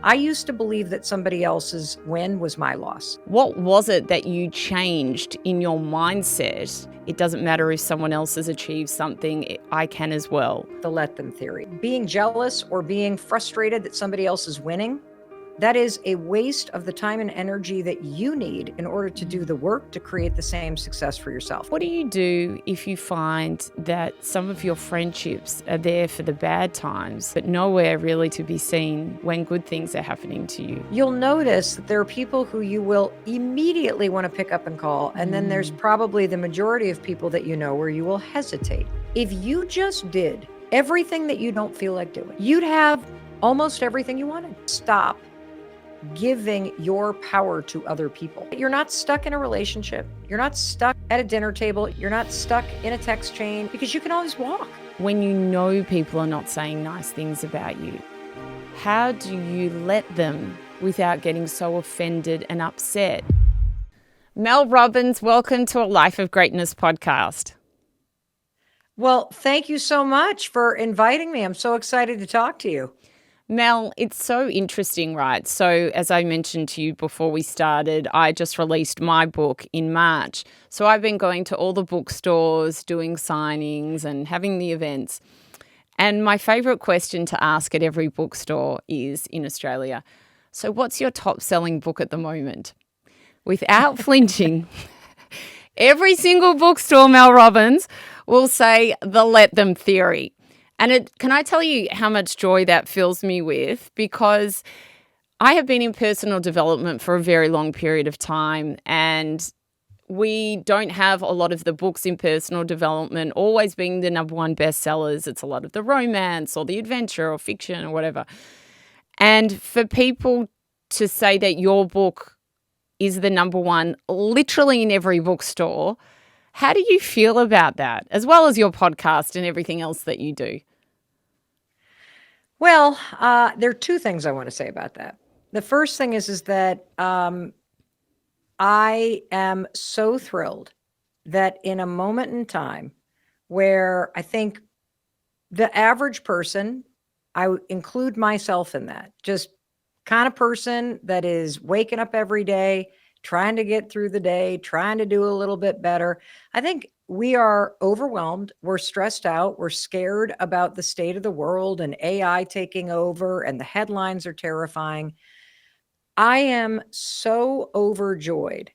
I used to believe that somebody else's win was my loss. What was it that you changed in your mindset? It doesn't matter if someone else has achieved something, I can as well. The let them theory. Being jealous or being frustrated that somebody else is winning, that is a waste of the time and energy that you need in order to do the work to create the same success for yourself. What do you do if you find that some of your friendships are there for the bad times, but nowhere really to be seen when good things are happening to you? You'll notice that there are people who you will immediately want to pick up and call, and then there's probably the majority of people that you know where you will hesitate. If you just did everything that you don't feel like doing, you'd have almost everything you wanted. Stop giving your power to other people. You're not stuck in a relationship. You're not stuck at a dinner table. You're not stuck in a text chain because you can always walk. When you know people are not saying nice things about you, how do you let them without getting so offended and upset? Mel Robbins, welcome to a Life of Greatness podcast. Well, thank you so much for inviting me. I'm so excited to talk to you. Mel, it's so interesting, right? So as I mentioned to you before we started, I just released my book in March. So I've been going to all the bookstores, doing signings and having the events. And my favourite question to ask at every bookstore is in Australia, so what's your top selling book at the moment? Without flinching, every single bookstore, Mel Robbins, will say the let them theory. And can I tell you how much joy that fills me with? Because I have been in personal development for a very long period of time, and we don't have a lot of the books in personal development always being the number one bestsellers. It's a lot of the romance or the adventure or fiction or whatever. And for people to say that your book is the number one literally in every bookstore, how do you feel about that, as well as your podcast and everything else that you do? Well, there are two things I want to say about that. The first thing is that I am so thrilled that in a moment in time where I think the average person, I would include myself in that, just kind of person that is waking up every day, trying to get through the day, trying to do a little bit better. I think we are overwhelmed. We're stressed out. We're scared about the state of the world and AI taking over, and the headlines are terrifying. I am so overjoyed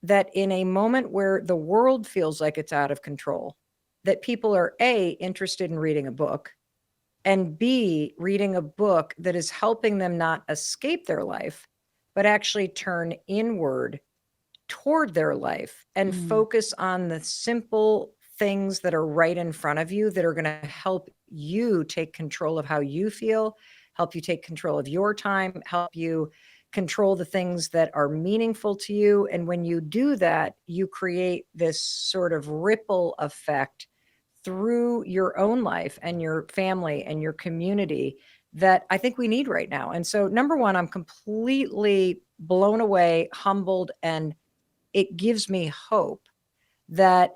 that in a moment where the world feels like it's out of control, that people are A, interested in reading a book, and B, reading a book that is helping them not escape their life, but actually turn inward toward their life and focus on the simple things that are right in front of you that are going to help you take control of how you feel, help you take control of your time, help you control the things that are meaningful to you. And when you do that, you create this sort of ripple effect through your own life and your family and your community that I think we need right now. And so, number one, I'm completely blown away, humbled, and it gives me hope that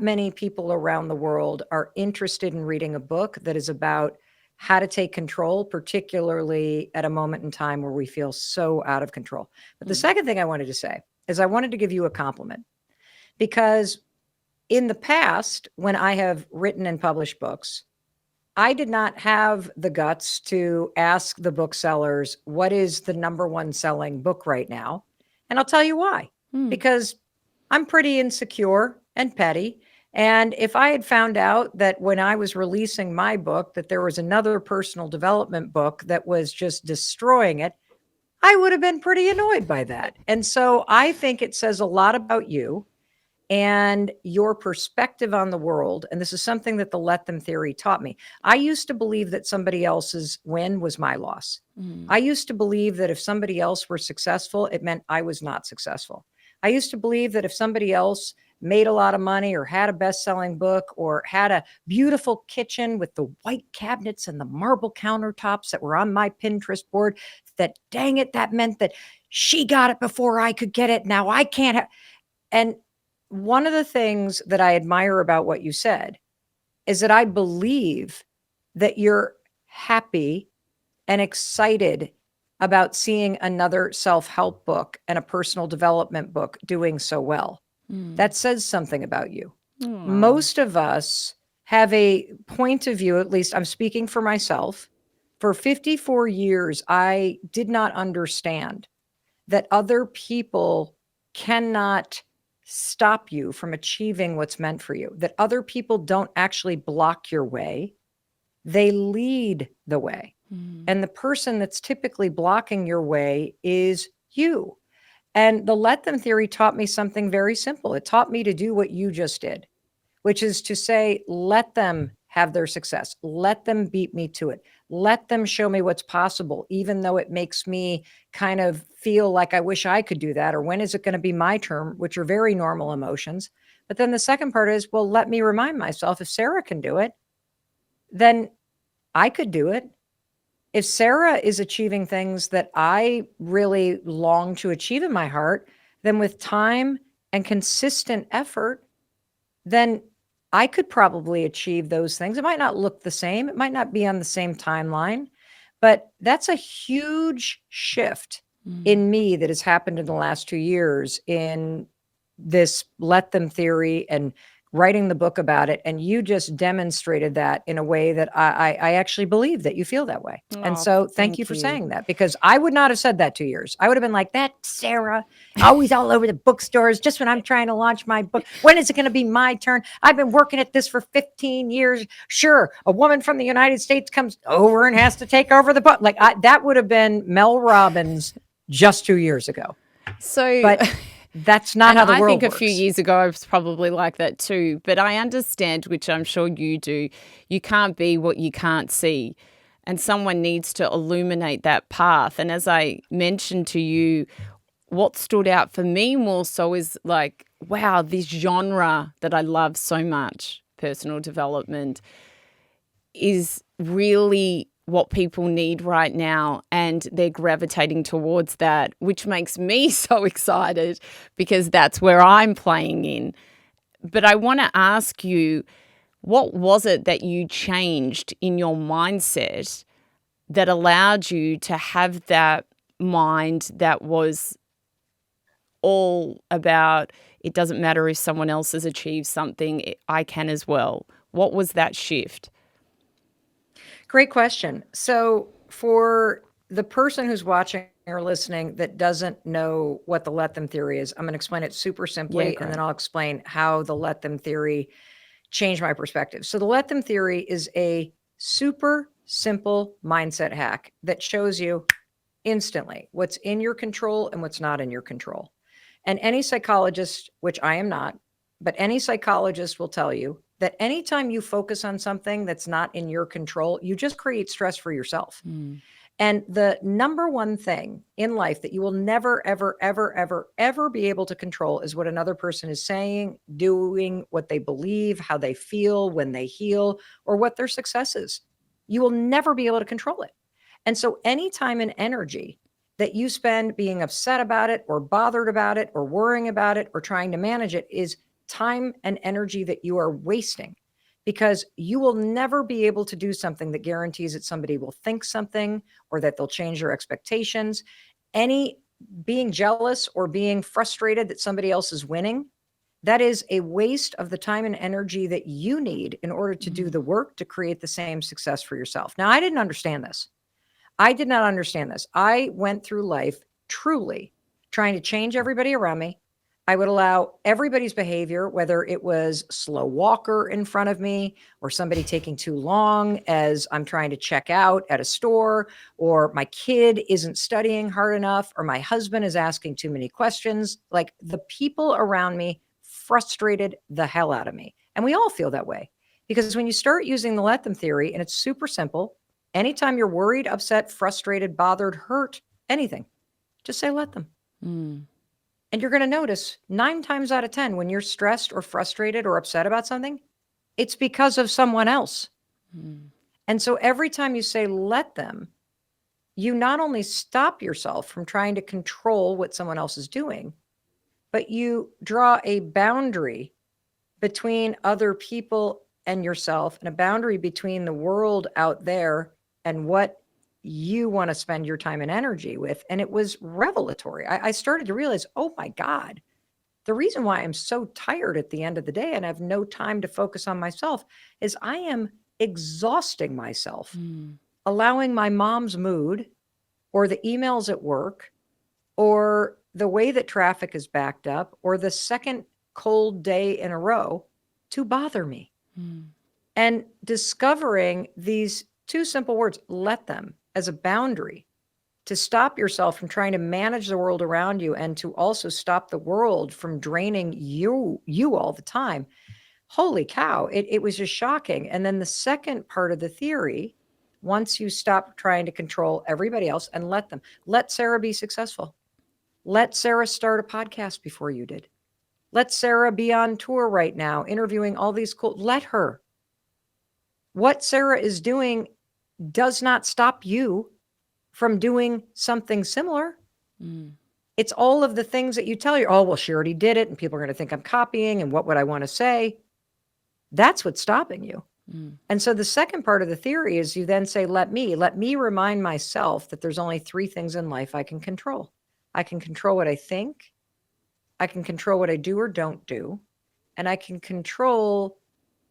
many people around the world are interested in reading a book that is about how to take control, particularly at a moment in time where we feel so out of control. But the second thing I wanted to say is I wanted to give you a compliment, because in the past, when I have written and published books, I did not have the guts to ask the booksellers, what is the number one selling book right now? And I'll tell you why. Because I'm pretty insecure and petty. And if I had found out that when I was releasing my book, that there was another personal development book that was just destroying it, I would have been pretty annoyed by that. And so I think it says a lot about you and your perspective on the world. And this is something that the let them theory taught me. I used to believe that somebody else's win was my loss. I used to believe that if somebody else were successful, it meant I was not successful. I used to believe that if somebody else made a lot of money or had a best-selling book or had a beautiful kitchen with the white cabinets and the marble countertops that were on my Pinterest board, that dang it, that meant that she got it before I could get it. Now I can't have. And one of the things that I admire about what you said is that I believe that you're happy and excited about seeing another self-help book and a personal development book doing so well. That says something about you. Most of us have a point of view, at least I'm speaking for myself. For 54 years, I did not understand that other people cannot stop you from achieving what's meant for you, that other people don't actually block your way, they lead the way. And the person that's typically blocking your way is you. And the let them theory taught me something very simple. It taught me to do what you just did, which is to say, let them have their success. Let them beat me to it. Let them show me what's possible, even though it makes me kind of feel like I wish I could do that. Or when is it going to be my turn, which are very normal emotions. But then the second part is, well, let me remind myself if Sarah can do it, then I could do it. If Sarah is achieving things that I really long to achieve in my heart, then with time and consistent effort, then I could probably achieve those things. It might not look the same. It might not be on the same timeline, but that's a huge shift in me that has happened in the last 2 years in this let them theory and writing the book about it. And you just demonstrated that in a way that I actually believe that you feel that way. And Oh, so thank you for saying that, because I would not have said that 2 years. I would have been like, that Sarah, always all over the bookstores, just when I'm trying to launch my book. When is it going to be my turn? I've been working at this for 15 years. Sure, a woman from the United States comes over and has to take over the book. Like that would have been Mel Robbins just 2 years ago. So, But that's not how the I world think works. a few years ago I was probably like that too. But I understand, which I'm sure you do, you can't be what you can't see. And someone needs to illuminate that path. And as I mentioned to you, what stood out for me more so is like, wow, this genre that I love so much, personal development, is really what people need right now, and they're gravitating towards that, which makes me so excited because that's where I'm playing in. But I want to ask you, what was it that you changed in your mindset that allowed you to have that mind that was all about, it doesn't matter if someone else has achieved something, I can as well? What was that shift? Great question. So, for the person who's watching or listening that doesn't know what the let them theory is, I'm going to explain it super simply, and great. then I'll explain how the let them theory changed my perspective. So, the let them theory is a super simple mindset hack that shows you instantly what's in your control and what's not in your control. And any psychologist, which I am not, but any psychologist will tell you that anytime you focus on something that's not in your control, you just create stress for yourself. And the number one thing in life that you will never, ever, ever, ever, ever be able to control is what another person is saying, doing, what they believe, how they feel when they heal, or what their success is. You will never be able to control it. And so any time and energy that you spend being upset about it or bothered about it or worrying about it or trying to manage it is time and energy that you are wasting, because you will never be able to do something that guarantees that somebody will think something or that they'll change their expectations. Any being jealous or being frustrated that somebody else is winning, that is a waste of the time and energy that you need in order to do the work to create the same success for yourself. Now, I didn't understand this. I did not understand this. I went through life truly trying to change everybody around me. I would allow everybody's behavior, whether it was slow walker in front of me or somebody taking too long as I'm trying to check out at a store, or my kid isn't studying hard enough, or my husband is asking too many questions. Like, the people around me frustrated the hell out of me. And we all feel that way, because when you start using the let them theory, and it's super simple, anytime you're worried, upset, frustrated, bothered, hurt, anything, just say let them. And you're going to notice 9 times out of 10, when you're stressed or frustrated or upset about something, it's because of someone else. And so every time you say let them, you not only stop yourself from trying to control what someone else is doing, but you draw a boundary between other people and yourself, and a boundary between the world out there and what you want to spend your time and energy with. And it was revelatory. I started to realize, oh my God, the reason why I'm so tired at the end of the day and have no time to focus on myself is I am exhausting myself, allowing my mom's mood or the emails at work or the way that traffic is backed up or the second cold day in a row to bother me. And discovering these two simple words, let them, as a boundary to stop yourself from trying to manage the world around you and to also stop the world from draining you all the time. Holy cow, it was just shocking. And then the second part of the theory, once you stop trying to control everybody else and let Sarah be successful. Let Sarah start a podcast before you did. Let Sarah be on tour right now, interviewing all these cool, let her. What Sarah is doing does not stop you from doing something similar. It's all of the things that you tell you, oh, well, she already did it and people are going to think I'm copying and what would I want to say? That's what's stopping you. And so the second part of the theory is you then say, let me remind myself that there's only three things in life I can control. I can control what I think. I can control what I do or don't do. And I can control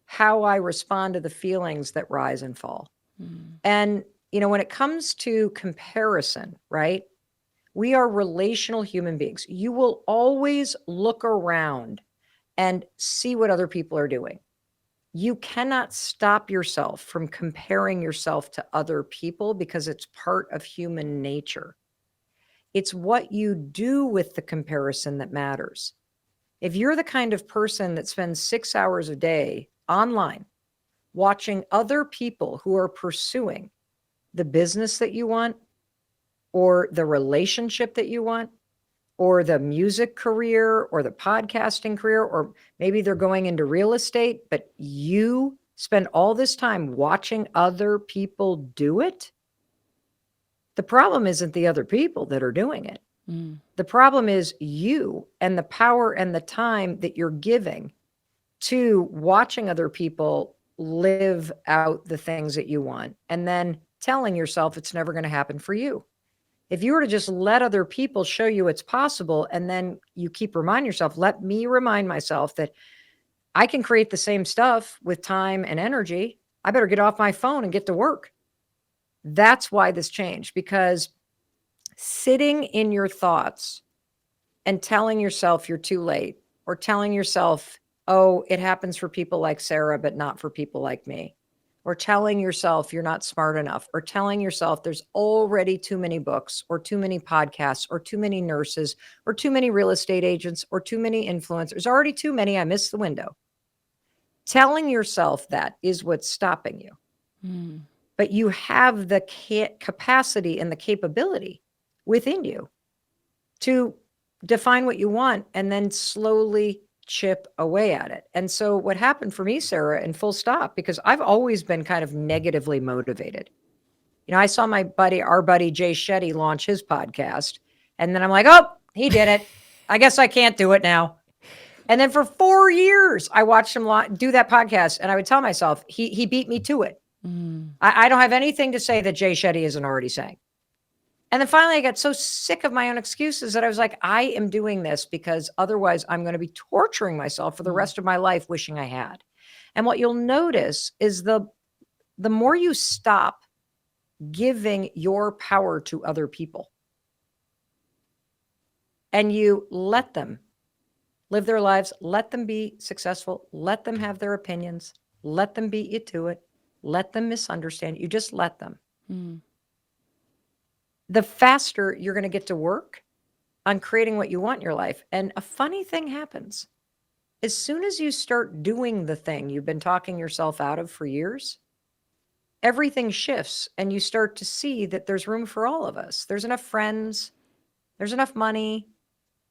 how I respond to the feelings that rise and fall. And, when it comes to comparison, right? We are relational human beings. You will always look around and see what other people are doing. You cannot stop yourself from comparing yourself to other people because it's part of human nature. It's what you do with the comparison that matters. If you're the kind of person that spends 6 hours a day online watching other people who are pursuing the business that you want or the relationship that you want or the music career or the podcasting career, or maybe they're going into real estate, but you spend all this time watching other people do it, the problem isn't the other people that are doing it. The problem is you and the power and the time that you're giving to watching other people live out the things that you want and then telling yourself it's never going to happen for you. If you were to just let other people show you it's possible and then you keep reminding yourself, let me remind myself that I can create the same stuff with time and energy. I better get off my phone and get to work. That's why this changed, because sitting in your thoughts and telling yourself you're too late, or telling yourself, oh, it happens for people like Sarah, but not for people like me, or telling yourself you're not smart enough, or telling yourself there's already too many books or too many podcasts or too many nurses or too many real estate agents or too many influencers, already too many, I missed the window. Telling yourself that is what's stopping you. But you have the capacity and the capability within you to define what you want and then slowly chip away at it. And so what happened for me, Sarah, and full stop, because I've always been kind of negatively motivated. I saw our buddy Jay Shetty launch his podcast. And then I'm like, oh, he did it. I guess I can't do it now. And then for 4 years, I watched him do that podcast. And I would tell myself, he beat me to it. I don't have anything to say that Jay Shetty isn't already saying. And then finally, I got so sick of my own excuses that I was like, I am doing this because otherwise I'm going to be torturing myself for the rest of my life wishing I had. And what you'll notice is the more you stop giving your power to other people and you let them live their lives, let them be successful, let them have their opinions, let them beat you to it, let them misunderstand you, just let them. The faster you're going to get to work on creating what you want in your life. And a funny thing happens. As soon as you start doing the thing you've been talking yourself out of for years, everything shifts and you start to see that there's room for all of us. There's enough friends. There's enough money.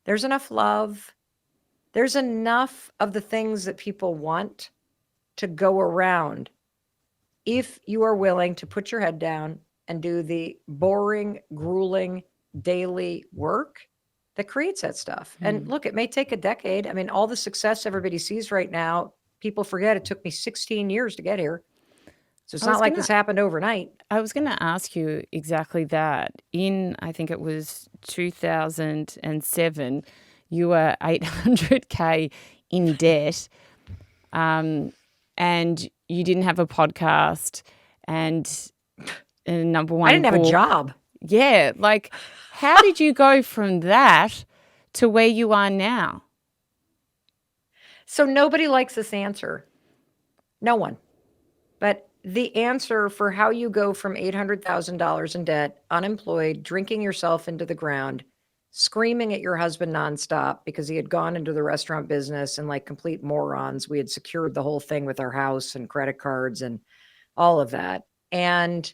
There's enough love. There's enough of the things that people want to go around if you are willing to put your head down and do the boring, grueling daily work that creates that stuff. And look, it may take a decade. I mean, all the success everybody sees right now, people forget it took me 16 years to get here. So it's I was not like gonna this happened overnight. I was gonna ask you exactly that. I think it was 2007, you were 800K in debt, and you didn't have a podcast and a number I one didn't have a book. job. Yeah, like how did you go from that to where you are now? So nobody likes this answer. No one. But the answer for how you go from $800,000 in debt, unemployed, drinking yourself into the ground, screaming at your husband nonstop because he had gone into the restaurant business and like complete morons. We had secured the whole thing with our house and credit cards and all of that. And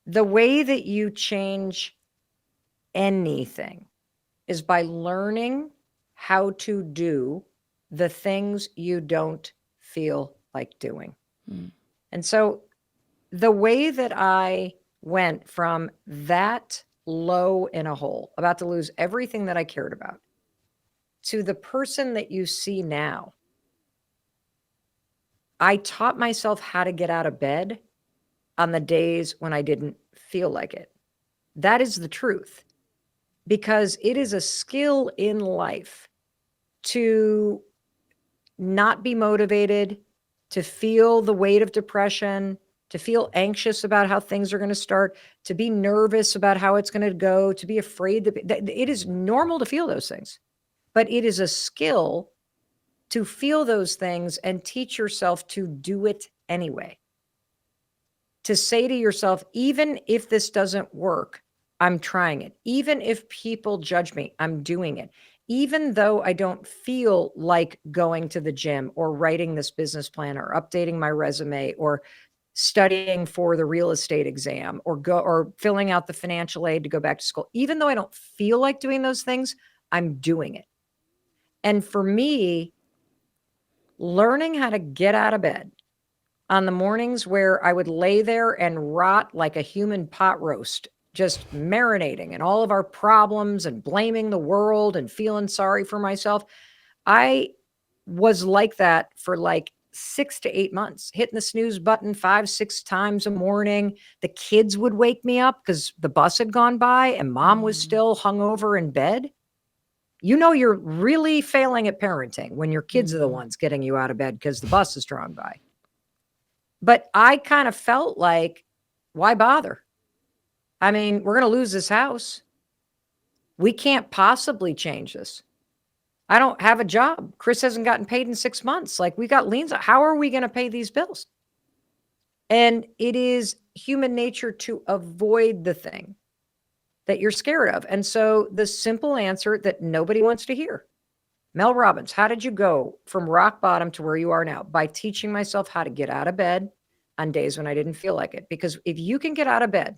the way that you change anything is by learning how to do the things you don't feel like doing. Mm. And so the way that I went from that low in a hole, about to lose everything that I cared about, to the person that you see now, I taught myself how to get out of bed on the days when I didn't feel like it. That is the truth, because it is a skill in life to not be motivated, to feel the weight of depression, to feel anxious about how things are going to start, to be nervous about how it's going to go, to be afraid. It is normal to feel those things, but it is a skill to feel those things and teach yourself to do it anyway. To say to yourself, even if this doesn't work, I'm trying it. Even if people judge me, I'm doing it. Even though I don't feel like going to the gym or writing this business plan or updating my resume or studying for the real estate exam or filling out the financial aid to go back to school. Even though I don't feel like doing those things, I'm doing it. And for me, learning how to get out of bed on the mornings where I would lay there and rot like a human pot roast, just marinating in all of our problems and blaming the world and feeling sorry for myself. I was like that for like 6 to 8 months, hitting the snooze button 5, 6 times a morning. The kids would wake me up because the bus had gone by and mom was still hungover in bed. You know, you're really failing at parenting when your kids are the ones getting you out of bed because the bus is drawn by. But I kind of felt like, why bother? I mean, we're going to lose this house. We can't possibly change this. I don't have a job. Chris hasn't gotten paid in 6 months. Like, we got liens. How are we going to pay these bills? And it is human nature to avoid the thing that you're scared of. And so the simple answer that nobody wants to hear, Mel Robbins, how did you go from rock bottom to where you are now? By teaching myself how to get out of bed on days when I didn't feel like it. Because if you can get out of bed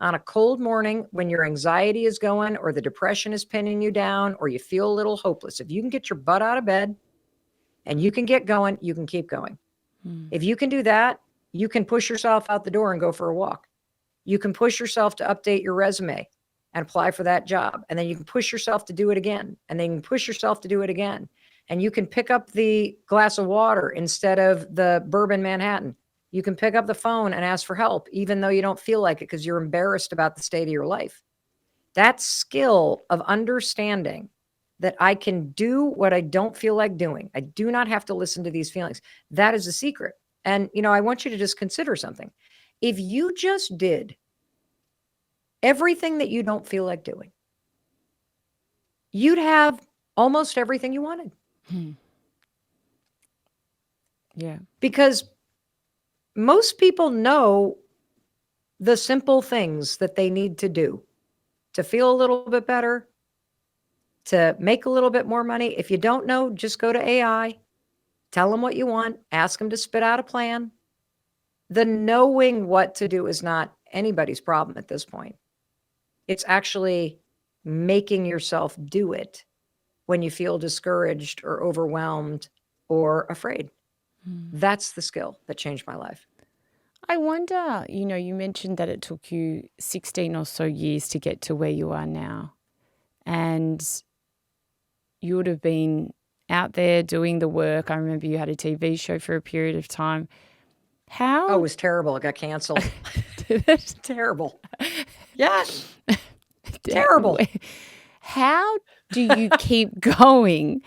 on a cold morning when your anxiety is going or the depression is pinning you down or you feel a little hopeless, if you can get your butt out of bed and you can get going, you can keep going. If you can do that, you can push yourself out the door and go for a walk. You can push yourself to update your resume and apply for that job. And then you can push yourself to do it again. And then you can push yourself to do it again. And you can pick up the glass of water instead of the bourbon Manhattan. You can pick up the phone and ask for help, even though you don't feel like it because you're embarrassed about the state of your life. That skill of understanding that I can do what I don't feel like doing. I do not have to listen to these feelings. That is a secret. And, you know, I want you to just consider something. If you just did everything that you don't feel like doing, you'd have almost everything you wanted. Yeah. Because most people know the simple things that they need to do to feel a little bit better, to make a little bit more money. If you don't know, just go to AI, tell them what you want, ask them to spit out a plan. The knowing what to do is not anybody's problem at this point. It's actually making yourself do it when you feel discouraged or overwhelmed or afraid. That's the skill that changed my life. I wonder, you mentioned that it took you 16 or so years to get to where you are now. And you would have been out there doing the work. I remember you had a TV show for a period of time. Oh, it How was terrible. It got canceled. did it? Terrible. Yes, d- terrible. How do you keep going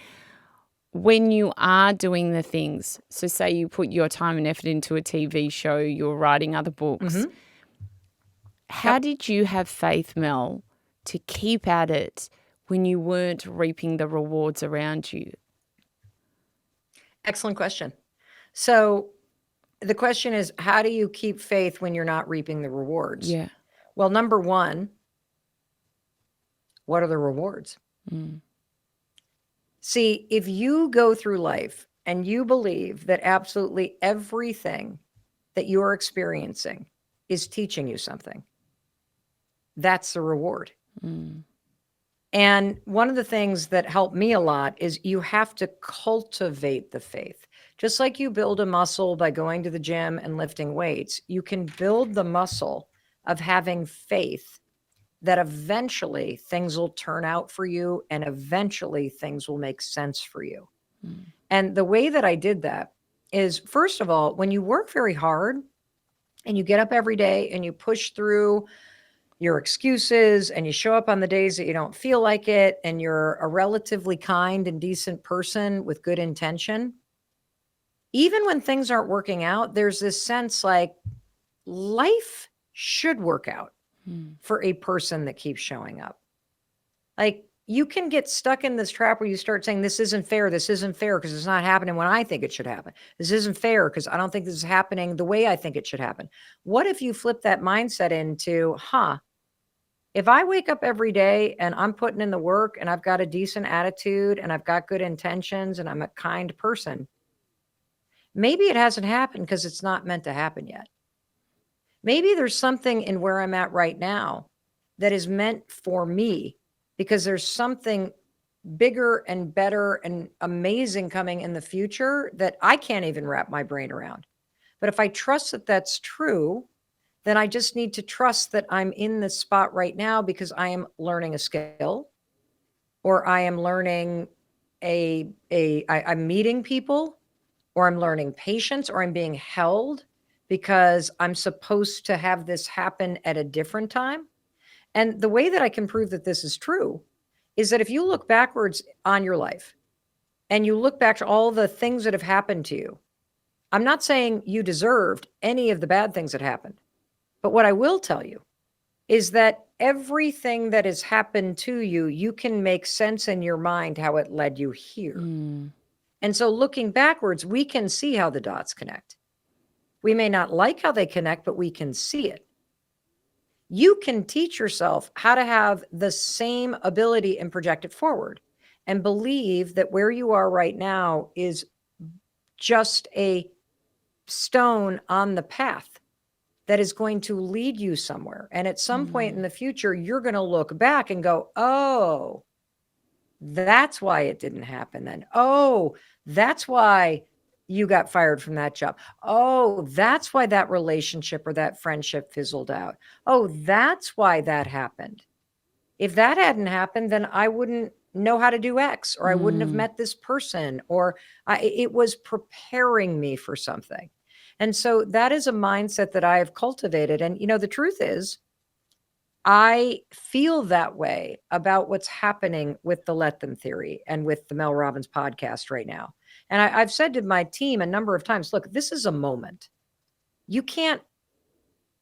when you are doing the things? So, say you put your time and effort into a TV show, you're writing other books. Hmm. How Yep. did you have faith, Mel, to keep at it when you weren't reaping the rewards around you? Excellent question. So the question is, how do you keep faith when you're not reaping the rewards? Yeah. Well, number one, what are the rewards? Mm. See, if you go through life and you believe that absolutely everything that you are experiencing is teaching you something, that's the reward. Mm. And one of the things that helped me a lot is you have to cultivate the faith. Just like you build a muscle by going to the gym and lifting weights, you can build the muscle of having faith that eventually things will turn out for you and eventually things will make sense for you. Mm. And the way that I did that is, first of all, when you work very hard and you get up every day and you push through your excuses and you show up on the days that you don't feel like it and you're a relatively kind and decent person with good intention, even when things aren't working out, there's this sense like life should work out Mm. for a person that keeps showing up. Like, you can get stuck in this trap where you start saying, this isn't fair because it's not happening when I think it should happen. This isn't fair because I don't think this is happening the way I think it should happen. What if you flip that mindset into, if I wake up every day and I'm putting in the work and I've got a decent attitude and I've got good intentions and I'm a kind person, maybe it hasn't happened because it's not meant to happen yet. Maybe there's something in where I'm at right now that is meant for me because there's something bigger and better and amazing coming in the future that I can't even wrap my brain around. But if I trust that that's true, then I just need to trust that I'm in this spot right now because I am learning a skill or I am learning I'm meeting people or I'm learning patience or I'm being held because I'm supposed to have this happen at a different time. And the way that I can prove that this is true is that if you look backwards on your life and you look back to all the things that have happened to you, I'm not saying you deserved any of the bad things that happened. But what I will tell you is that everything that has happened to you, you can make sense in your mind how it led you here. Mm. And so looking backwards, we can see how the dots connect. We may not like how they connect, but we can see it. You can teach yourself how to have the same ability and project it forward and believe that where you are right now is just a stone on the path that is going to lead you somewhere. And at some point in the future, you're going to look back and go, oh, that's why it didn't happen then. Oh, that's why you got fired from that job. Oh, that's why that relationship or that friendship fizzled out. Oh, that's why that happened. If that hadn't happened, then I wouldn't know how to do X, or I wouldn't have Mm. met this person, or it was preparing me for something. And so that is a mindset that I have cultivated. And, the truth is, I feel that way about what's happening with the Let Them theory and with the Mel Robbins podcast right now. And I've said to my team a number of times, look, this is a moment. You can't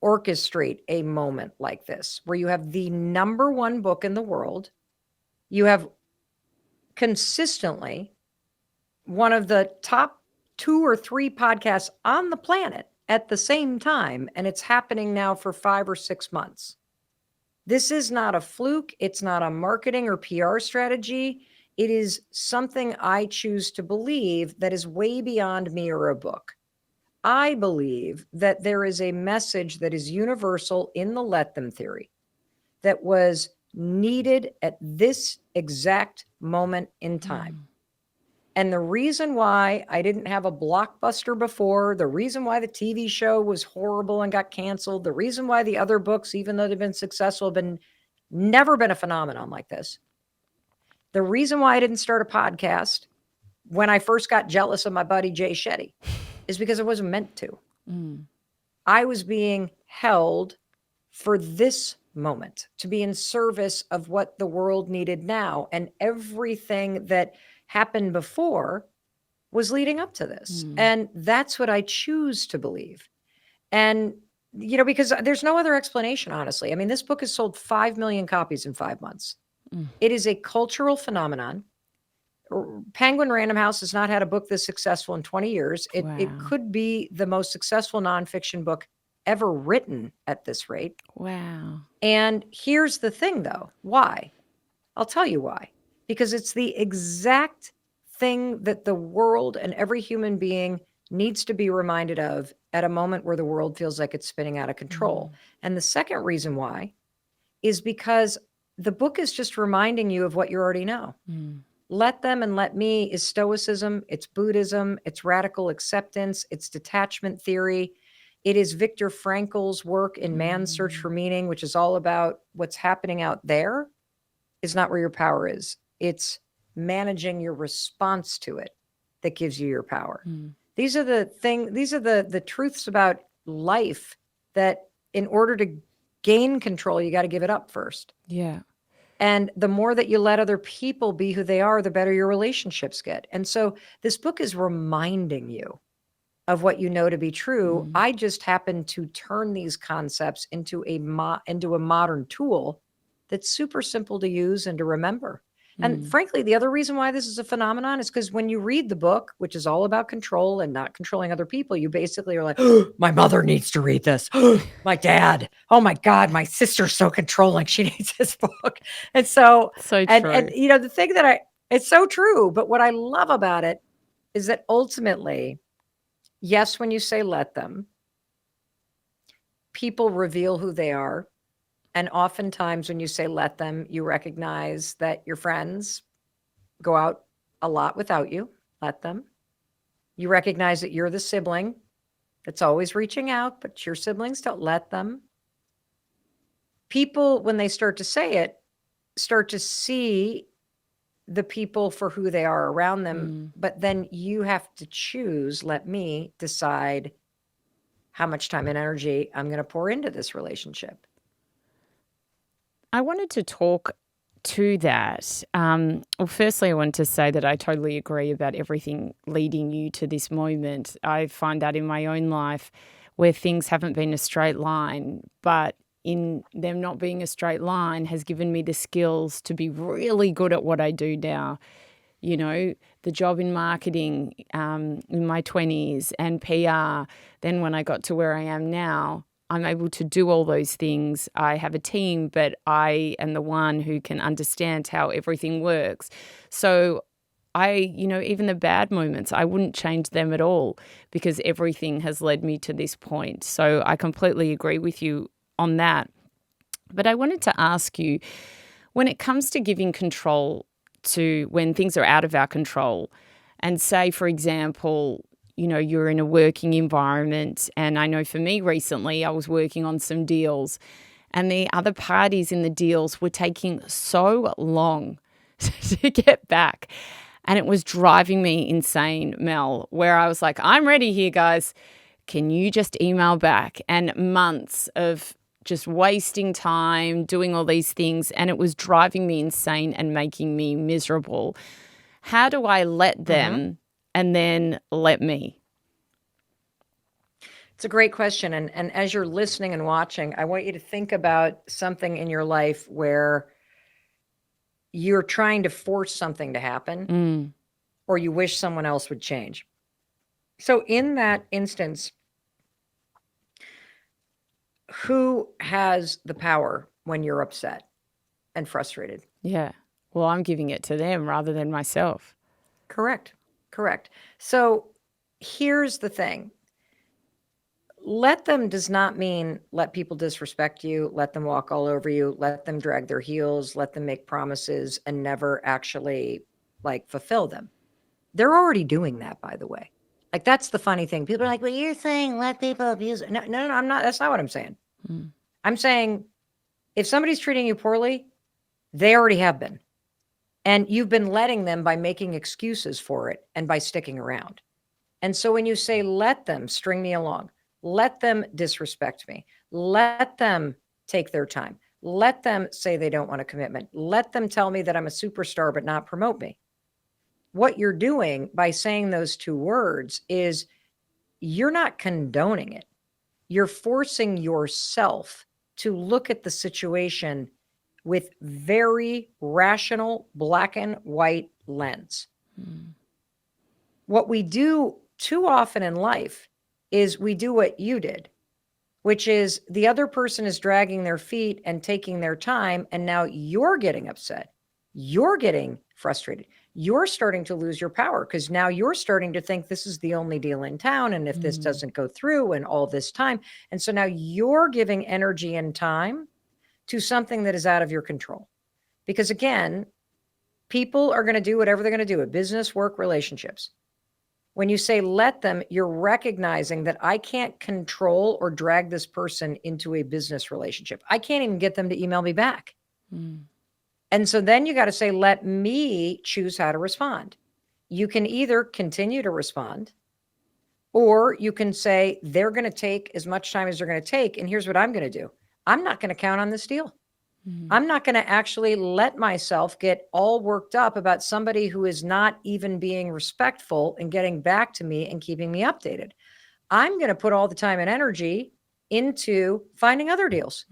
orchestrate a moment like this where you have the number one book in the world. You have consistently one of the top 2 or 3 podcasts on the planet at the same time. And it's happening now for 5 or 6 months. This is not a fluke. It's not a marketing or PR strategy. It is something I choose to believe that is way beyond me or a book. I believe that there is a message that is universal in the Let Them theory that was needed at this exact moment in time. And the reason why I didn't have a blockbuster before, the reason why the TV show was horrible and got canceled, the reason why the other books, even though they've been successful, have never been a phenomenon like this. The reason why I didn't start a podcast when I first got jealous of my buddy Jay Shetty is because I wasn't meant to. Mm. I was being held for this moment to be in service of what the world needed now. And everything that happened before was leading up to this. Mm. And that's what I choose to believe. And, because there's no other explanation, honestly. I mean, this book has sold 5 million copies in 5 months. Mm. It is a cultural phenomenon. Penguin Random House has not had a book this successful in 20 years. It Wow. could be the most successful nonfiction book ever written at this rate. Wow. And here's the thing, though. Why? I'll tell you why. Because it's the exact thing that the world and every human being needs to be reminded of at a moment where the world feels like it's spinning out of control. And the second reason why is because the book is just reminding you of what you already know. Mm. Let them and let me is Stoicism, it's Buddhism, it's radical acceptance, it's detachment theory. It is Viktor Frankl's work in Man's Search for Meaning, which is all about what's happening out there is not where your power is. It's managing your response to it that gives you your power. Mm. These are the truths about life that in order to gain control, you got to give it up first. Yeah. And the more that you let other people be who they are, the better your relationships get. And so this book is reminding you of what you know to be true. I just happen to turn these concepts into a modern tool that's super simple to use and to remember. And frankly, the other reason why this is a phenomenon is because when you read the book, which is all about control and not controlling other people, you basically are like, oh, my mother needs to read this. My dad. Oh my God, my sister's so controlling. She needs this book. And so, So and true. the thing it's so true. But what I love about it is that ultimately, yes, when you say let them, people reveal who they are. And oftentimes when you say let them, you recognize that your friends go out a lot without you. Let them. You recognize that you're the sibling that's always reaching out, but your siblings don't. Let them. People, when they start to say it, start to see the people for who they are around them. But then you have to choose, let me decide how much time and energy I'm going to pour into this relationship. I wanted to talk to that. Well, firstly, I want to say that I totally agree about everything leading you to this moment. I find that in my own life where things haven't been a straight line, but in them not being a straight line has given me the skills to be really good at what I do now. The job in marketing in my 20s and PR. Then when I got to where I am now, I'm able to do all those things. I have a team, but I am the one who can understand how everything works. So even the bad moments, I wouldn't change them at all because everything has led me to this point. So I completely agree with you on that. But I wanted to ask you, when it comes to giving control to when things are out of our control, and say, for example, you're in a working environment. And I know for me recently, I was working on some deals and the other parties in the deals were taking so long to get back. And it was driving me insane, Mel, where I was like, I'm ready here, guys. Can you just email back? And months of just wasting time doing all these things. And it was driving me insane and making me miserable. How do I let them and then let me? It's a great question. And as you're listening and watching, I want you to think about something in your life where you're trying to force something to happen or you wish someone else would change. So in that instance, who has the power when you're upset and frustrated? Yeah. Well, I'm giving it to them rather than myself. Correct. So here's the thing. Let them does not mean let people disrespect you, let them walk all over you, let them drag their heels, let them make promises and never actually fulfill them. They're already doing that, by the way. That's the funny thing. People are like, well, you're saying let people abuse it. No, I'm not. That's not what I'm saying. I'm saying if somebody's treating you poorly, they already have been. And you've been letting them by making excuses for it and by sticking around. And so when you say, let them string me along, Let them disrespect me. Let them take their time. Let them say they don't want a commitment. Let them tell me that I'm a superstar but not promote me. What you're doing by saying those two words is you're not condoning it. You're forcing yourself to look at the situation with very rational black and white lens. What we do too often in life is we do what you did, which is the other person is dragging their feet and taking their time, and now you're getting upset. You're getting frustrated. You're starting to lose your power because now you're starting to think this is the only deal in town. And if this doesn't go through and all this time. And so now you're giving energy and time to something that is out of your control. Because again, people are going to do whatever they're going to do at business, work, relationships. When you say let them, you're recognizing that I can't control or drag this person into a business relationship. I can't even get them to email me back. And so then you got to say, let me choose how to respond. You can either continue to respond, or you can say, they're going to take as much time as they're going to take. And here's what I'm going to do. I'm not going to count on this deal. I'm not going to actually let myself get all worked up about somebody who is not even being respectful and getting back to me and keeping me updated. I'm going to put all the time and energy into finding other deals,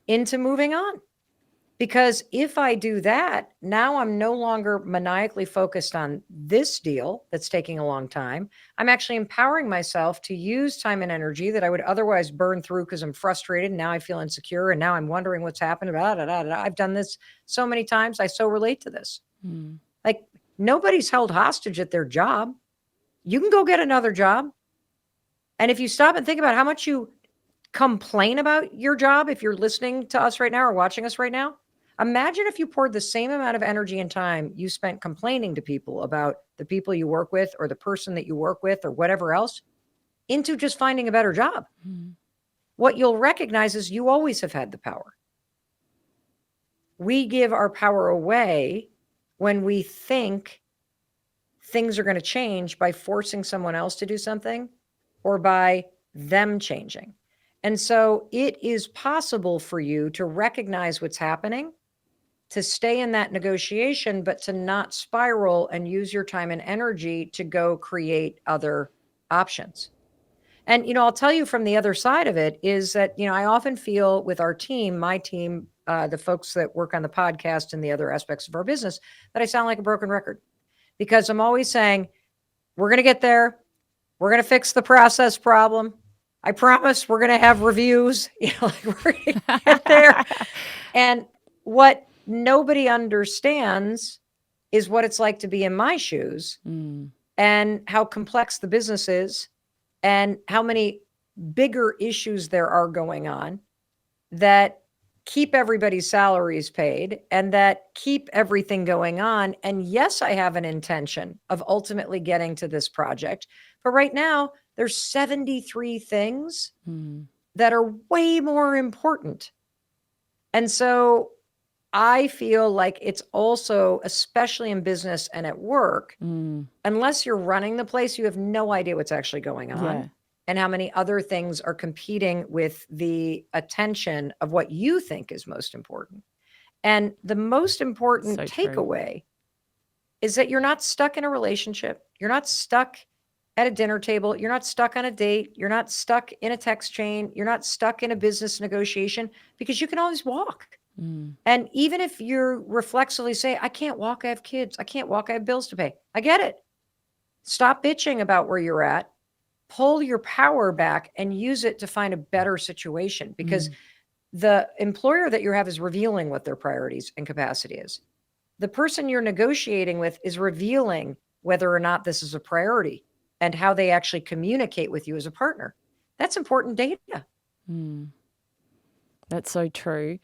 into moving on. Because if I do that, now I'm no longer maniacally focused on this deal that's taking a long time. I'm actually empowering myself to use time and energy that I would otherwise burn through because I'm frustrated. And now I feel insecure. And now I'm wondering what's happened. I've done this so many times. I so relate to this. Like nobody's held hostage at their job. You can go get another job. And if you stop and think about how much you complain about your job, if you're listening to us right now or watching us right now, imagine if you poured the same amount of energy and time you spent complaining to people about the people you work with or the person that you work with or whatever else into just finding a better job. What you'll recognize is you always have had the power. We give our power away when we think things are going to change by forcing someone else to do something or by them changing. And so it is possible for you to recognize what's happening, to stay in that negotiation, but to not spiral and use your time and energy to go create other options. And, I'll tell you from the other side of it is that, I often feel with our team, my team, the folks that work on the podcast and the other aspects of our business, that I sound like a broken record because I'm always saying, we're going to get there. We're going to fix the process problem. I promise we're going to have reviews, we're going to get there. And what nobody understands is what it's like to be in my shoes and how complex the business is and how many bigger issues there are going on that keep everybody's salaries paid and that keep everything going on. And yes, I have an intention of ultimately getting to this project, but right now there's 73 things that are way more important. And so I feel like it's also, especially in business and at work, unless you're running the place, you have no idea what's actually going on and how many other things are competing with the attention of what you think is most important. And the most important takeaway is that you're not stuck in a relationship. You're not stuck at a dinner table. You're not stuck on a date. You're not stuck in a text chain. You're not stuck in a business negotiation because you can always walk. And even if you reflexively say, I can't walk, I have kids, I can't walk, I have bills to pay. I get it. Stop bitching about where you're at. Pull your power back and use it to find a better situation because the employer that you have is revealing what their priorities and capacity is. The person you're negotiating with is revealing whether or not this is a priority and how they actually communicate with you as a partner. That's important data. That's so true.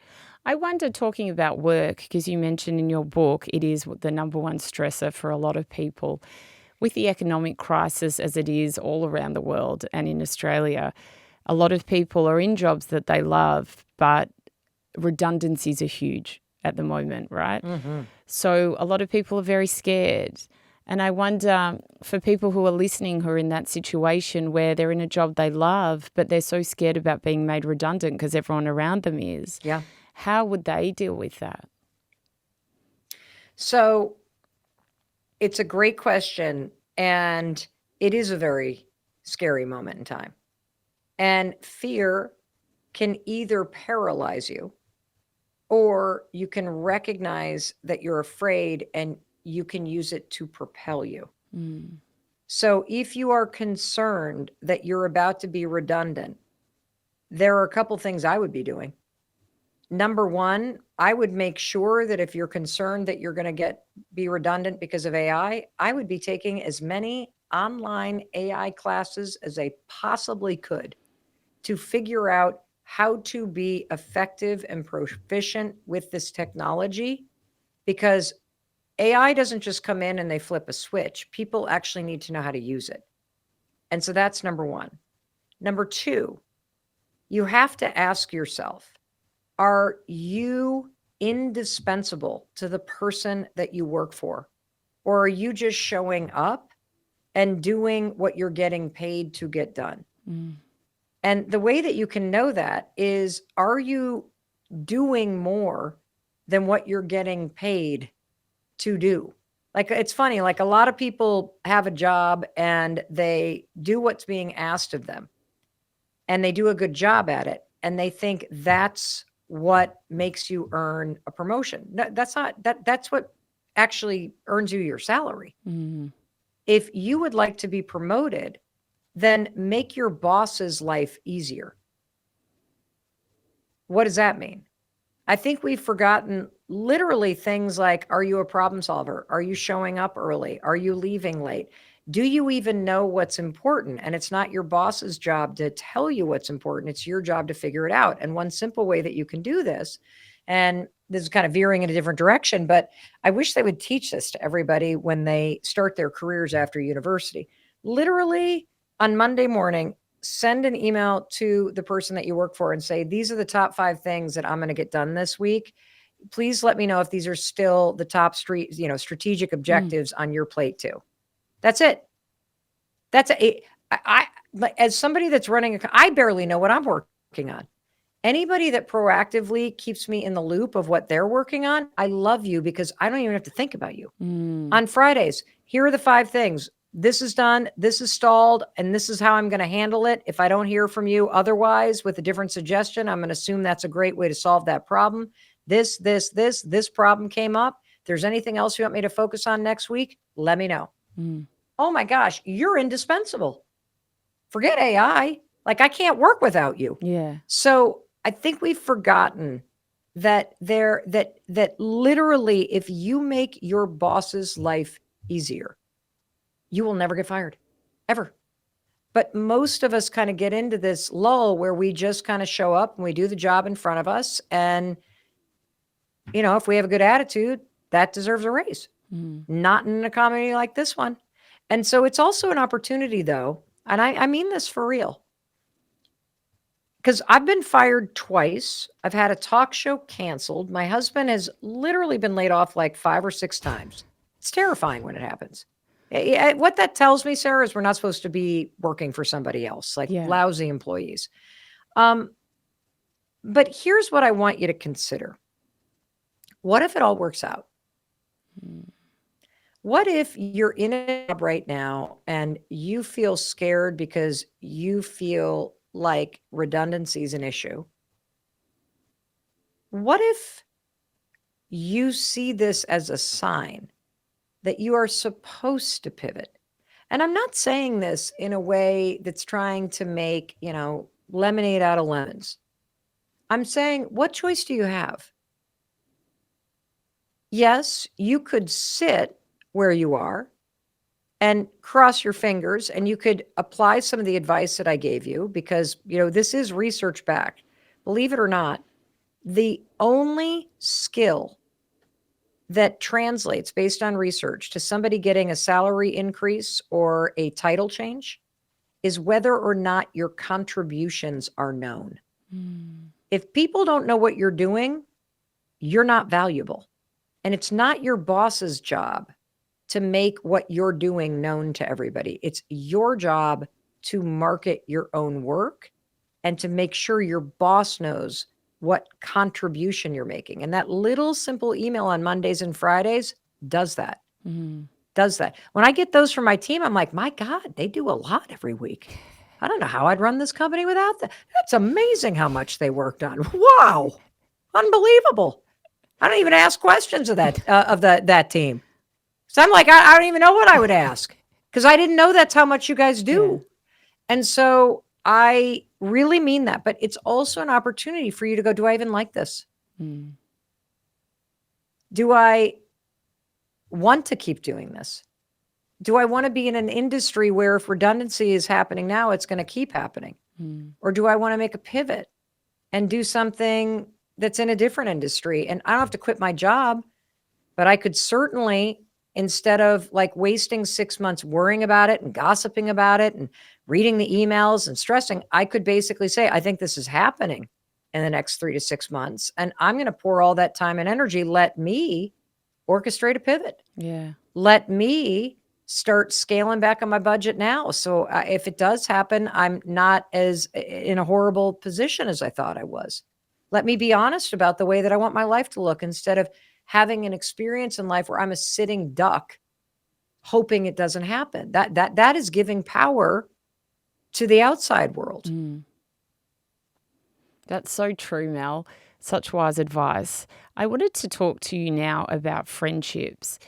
I wonder, talking about work, because you mentioned in your book, it is the number one stressor for a lot of people. With the economic crisis as it is all around the world and in Australia, a lot of people are in jobs that they love, but redundancies are huge at the moment, right? So a lot of people are very scared. And I wonder, for people who are listening who are in that situation where they're in a job they love, but they're so scared about being made redundant because everyone around them is, Yeah. how would they deal with that? So it's a great question. And it is a very scary moment in time. And fear can either paralyze you, or you can recognize that you're afraid and you can use it to propel you. Mm. So if you are concerned that you're about to be redundant, there are a couple things I would be doing. Number one, I would make sure that if you're concerned that you're going to be redundant because of AI, I would be taking as many online AI classes as I possibly could to figure out how to be effective and proficient with this technology, because AI doesn't just come in and they flip a switch. People actually need to know how to use it. And so that's number one. Number two, you have to ask yourself, are you indispensable to the person that you work for? Or are you just showing up and doing what you're getting paid to get done? Mm. And the way that you can know that is, are you doing more than what you're getting paid to do? Like, it's funny, like a lot of people have a job and they do what's being asked of them and they do a good job at it. And they think that's what makes you earn a promotion. No, that's not, that's what actually earns you your salary. Mm. If you would like to be promoted, then make your boss's life easier. What does that mean? I think we've forgotten literally things like, are you a problem solver? Are you showing up early? Are you leaving late? Do you even know what's important? And it's not your boss's job to tell you what's important. It's your job to figure it out. And one simple way that you can do this, and this is kind of veering in a different direction, but I wish they would teach this to everybody when they start their careers after university. Literally on Monday morning, send an email to the person that you work for and say, these are the top 5 things that I'm going to get done this week. Please let me know if these are still the top strategic objectives on your plate too. That's it. That's as somebody that's running, I barely know what I'm working on. Anybody that proactively keeps me in the loop of what they're working on, I love you, because I don't even have to think about you. Mm. On Fridays, here are the 5 things. This is done, this is stalled, and this is how I'm going to handle it. If I don't hear from you otherwise with a different suggestion, I'm going to assume that's a great way to solve that problem. This problem came up. If there's anything else you want me to focus on next week, let me know. Mm. Oh my gosh, you're indispensable. Forget AI. Like, I can't work without you. Yeah. So I think we've forgotten that that literally, if you make your boss's life easier, you will never get fired, ever. But most of us kind of get into this lull where we just kind of show up and we do the job in front of us. And, if we have a good attitude, that deserves a raise. Mm. Not in an economy like this one. And so it's also an opportunity, though. And I mean this for real, because I've been fired twice. I've had a talk show canceled. My husband has literally been laid off like 5 or 6 times. It's terrifying when it happens. What that tells me, Sarah, is we're not supposed to be working for somebody else, like Yeah. lousy employees. But here's what I want you to consider. What if it all works out? Mm. What if you're in a job right now and you feel scared because you feel like redundancy is an issue? What if you see this as a sign that you are supposed to pivot? And I'm not saying this in a way that's trying to make, lemonade out of lemons. I'm saying, what choice do you have? Yes, you could sit where you are and cross your fingers, and you could apply some of the advice that I gave you, because, this is research backed. Believe it or not, the only skill that translates based on research to somebody getting a salary increase or a title change is whether or not your contributions are known. Mm. If people don't know what you're doing, you're not valuable. And it's not your boss's job to make what you're doing known to everybody. It's your job to market your own work and to make sure your boss knows what contribution you're making. And that little simple email on Mondays and Fridays does that. Does that. When I get those from my team, I'm like, my God, they do a lot every week. I don't know how I'd run this company without that. That's amazing how much they worked on. Wow. Unbelievable. I don't even ask questions of that team. So I'm like, I don't even know what I would ask because I didn't know that's how much you guys do. Yeah. And so I really mean that, but it's also an opportunity for you to go, do I even like this? Do I want to keep doing this? Do I want to be in an industry where if redundancy is happening now, it's going to keep happening? Or do I want to make a pivot and do something that's in a different industry? And I don't have to quit my job, but I could certainly, instead of like wasting 6 months worrying about it and gossiping about it and reading the emails and stressing, I could basically say, I think this is happening in the next 3 to 6 months. And I'm going to pour all that time and energy. Let me orchestrate a pivot. Yeah. Let me start scaling back on my budget now. So if it does happen, I'm not as in a horrible position as I thought I was. Let me be honest about the way that I want my life to look instead of having an experience in life where I'm a sitting duck hoping it doesn't happen. That is giving power to the outside world. That's so true, Mel. Such wise advice. I wanted to talk to you now about friendships.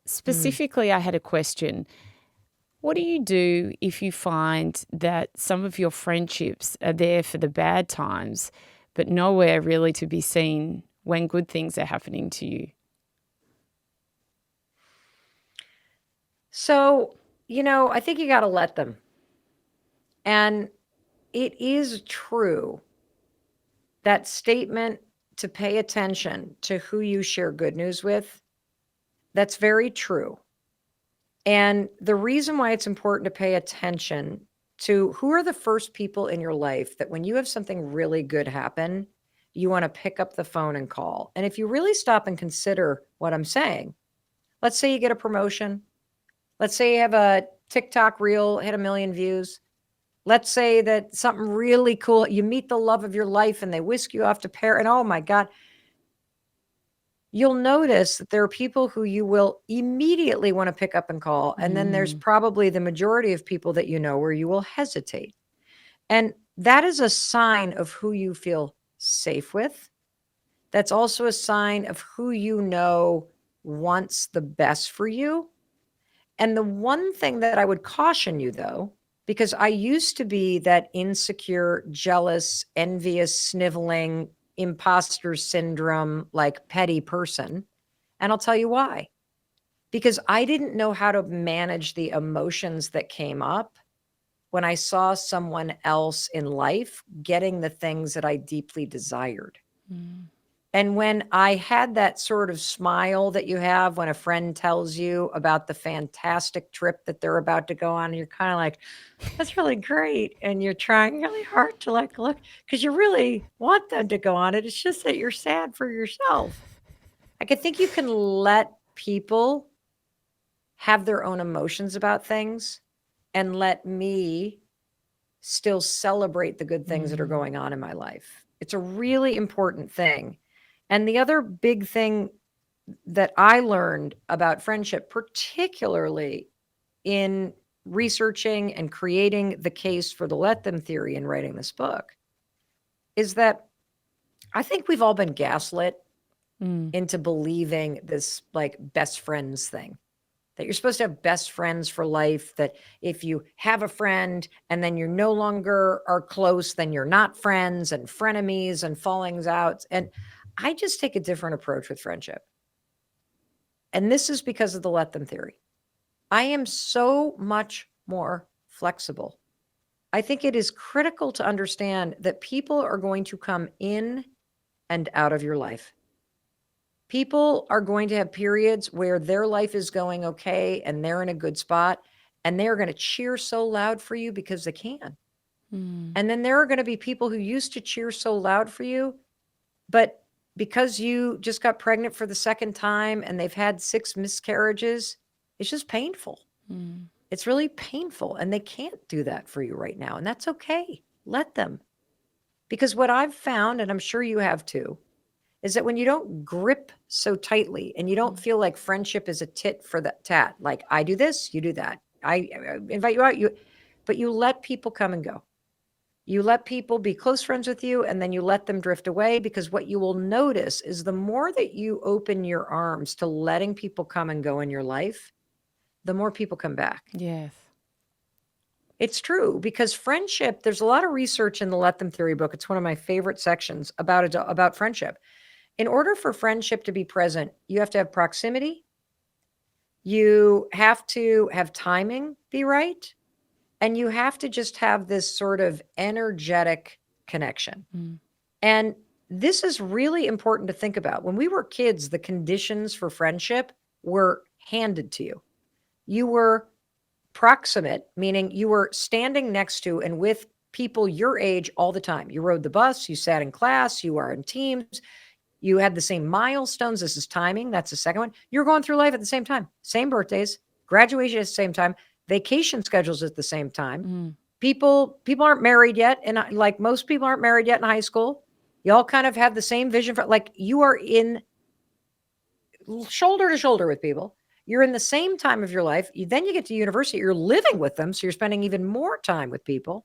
Specifically, I had a question. What do you do if you find that some of your friendships are there for the bad times, but nowhere really to be seen when good things are happening to you? So, I think you got to let them. And it is true, that statement to pay attention to who you share good news with, that's very true. And the reason why it's important to pay attention to who are the first people in your life that when you have something really good happen, you want to pick up the phone and call. And if you really stop and consider what I'm saying, let's say you get a promotion. Let's say you have a TikTok reel, hit 1 million views. Let's say that something really cool, you meet the love of your life and they whisk you off to Paris. And oh my God, you'll notice that there are people who you will immediately want to pick up and call. And then there's probably the majority of people that you know where you will hesitate. And that is a sign of who you feel safe with. That's also a sign of who you know wants the best for you. And the one thing that I would caution you, though, because I used to be that insecure, jealous, envious, sniveling, imposter syndrome, like petty person. And I'll tell you why. Because I didn't know how to manage the emotions that came up when I saw someone else in life getting the things that I deeply desired. And when I had that sort of smile that you have when a friend tells you about the fantastic trip that they're about to go on, and you're kind of like, that's really great. And you're trying really hard to like look because you really want them to go on it. It's just that you're sad for yourself. Like, I think you can let people have their own emotions about things and let me still celebrate the good things that are going on in my life. It's a really important thing. And the other big thing that I learned about friendship, particularly in researching and creating the case for the let them theory and writing this book, is that I think we've all been gaslit into believing this like best friends thing, that you're supposed to have best friends for life, that if you have a friend and then you're no longer are close, then you're not friends, and frenemies and fallings out. And I just take a different approach with friendship. And this is because of the let them theory. I am so much more flexible. I think it is critical to understand that people are going to come in and out of your life. People are going to have periods where their life is going okay and they're in a good spot, and they're going to cheer so loud for you because they can. And then there are going to be people who used to cheer so loud for you, but because you just got pregnant for the second time and they've had 6 miscarriages, It's just painful. Mm. It's really painful. And they can't do that for you right now. And that's okay. Let them. Because what I've found, and I'm sure you have too, is that when you don't grip so tightly and you don't feel like friendship is a tit for the tat, like I do this, you do that. I invite you out, but you let people come and go. You let people be close friends with you and then you let them drift away, because what you will notice is the more that you open your arms to letting people come and go in your life, the more people come back. Yes. It's true, because friendship, there's a lot of research in the Let Them Theory book. It's one of my favorite sections about friendship. In order for friendship to be present, you have to have proximity. You have to have timing be right. And you have to just have this sort of energetic connection. Mm. And this is really important to think about. When we were kids, the conditions for friendship were handed to you. You were proximate, meaning you were standing next to and with people your age all the time. You rode the bus, you sat in class, you are in teams, you had the same milestones. This is timing. That's the second one. You're going through life at the same time, same birthdays, graduation at the same time, vacation schedules at the same time. Mm. People aren't married yet. And like most people aren't married yet in high school. You all kind of have the same vision for, like, you are in shoulder to shoulder with people. You're in the same time of your life. Then you get to university, you're living with them. So you're spending even more time with people.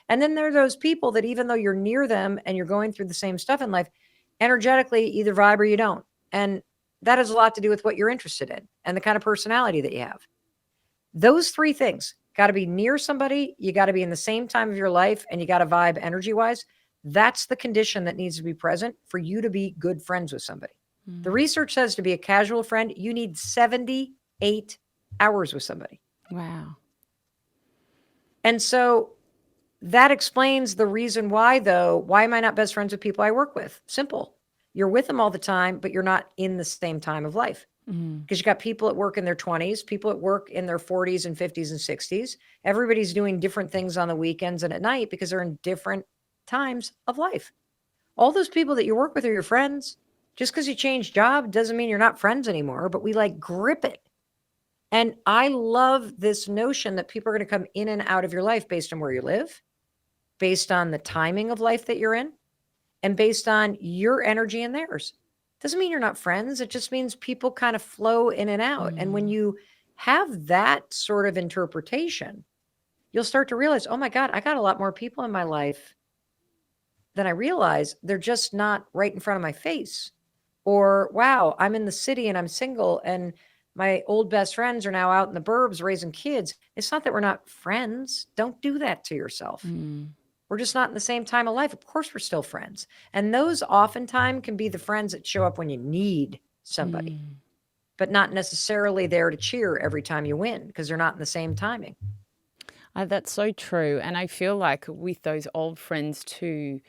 And then there are those people that even though you're near them and you're going through the same stuff in life, energetically, either vibe or you don't. And that has a lot to do with what you're interested in and the kind of personality that you have. Those three things: got to be near somebody, you got to be in the same time of your life, and you got to vibe energy wise. That's the condition that needs to be present for you to be good friends with somebody. The research says to be a casual friend, you need 78 hours with somebody. Wow. And so that explains the reason why, though. Why am I not best friends with people I work with? Simple. You're with them all the time, but you're not in the same time of life. Because you got people at work in their 20s, people at work in their 40s and 50s and 60s. Everybody's doing different things on the weekends and at night because they're in different times of life. All those people that you work with are your friends. Just because you change job doesn't mean you're not friends anymore, but we like grip it. And I love this notion that people are going to come in and out of your life based on where you live, based on the timing of life that you're in, and based on your energy and theirs. Doesn't mean you're not friends. It just means people kind of flow in and out. And when you have that sort of interpretation, you'll start to realize, oh my God, I got a lot more people in my life than I realize. They're just not right in front of my face. Or, wow, I'm in the city and I'm single and my old best friends are now out in the burbs raising kids. It's not that we're not friends. Don't do that to yourself. We're just not in the same time of life. Of course, we're still friends. And those oftentimes can be the friends that show up when you need somebody, but not necessarily there to cheer every time you win, because they're not in the same timing. That's so true. And I feel like with those old friends too,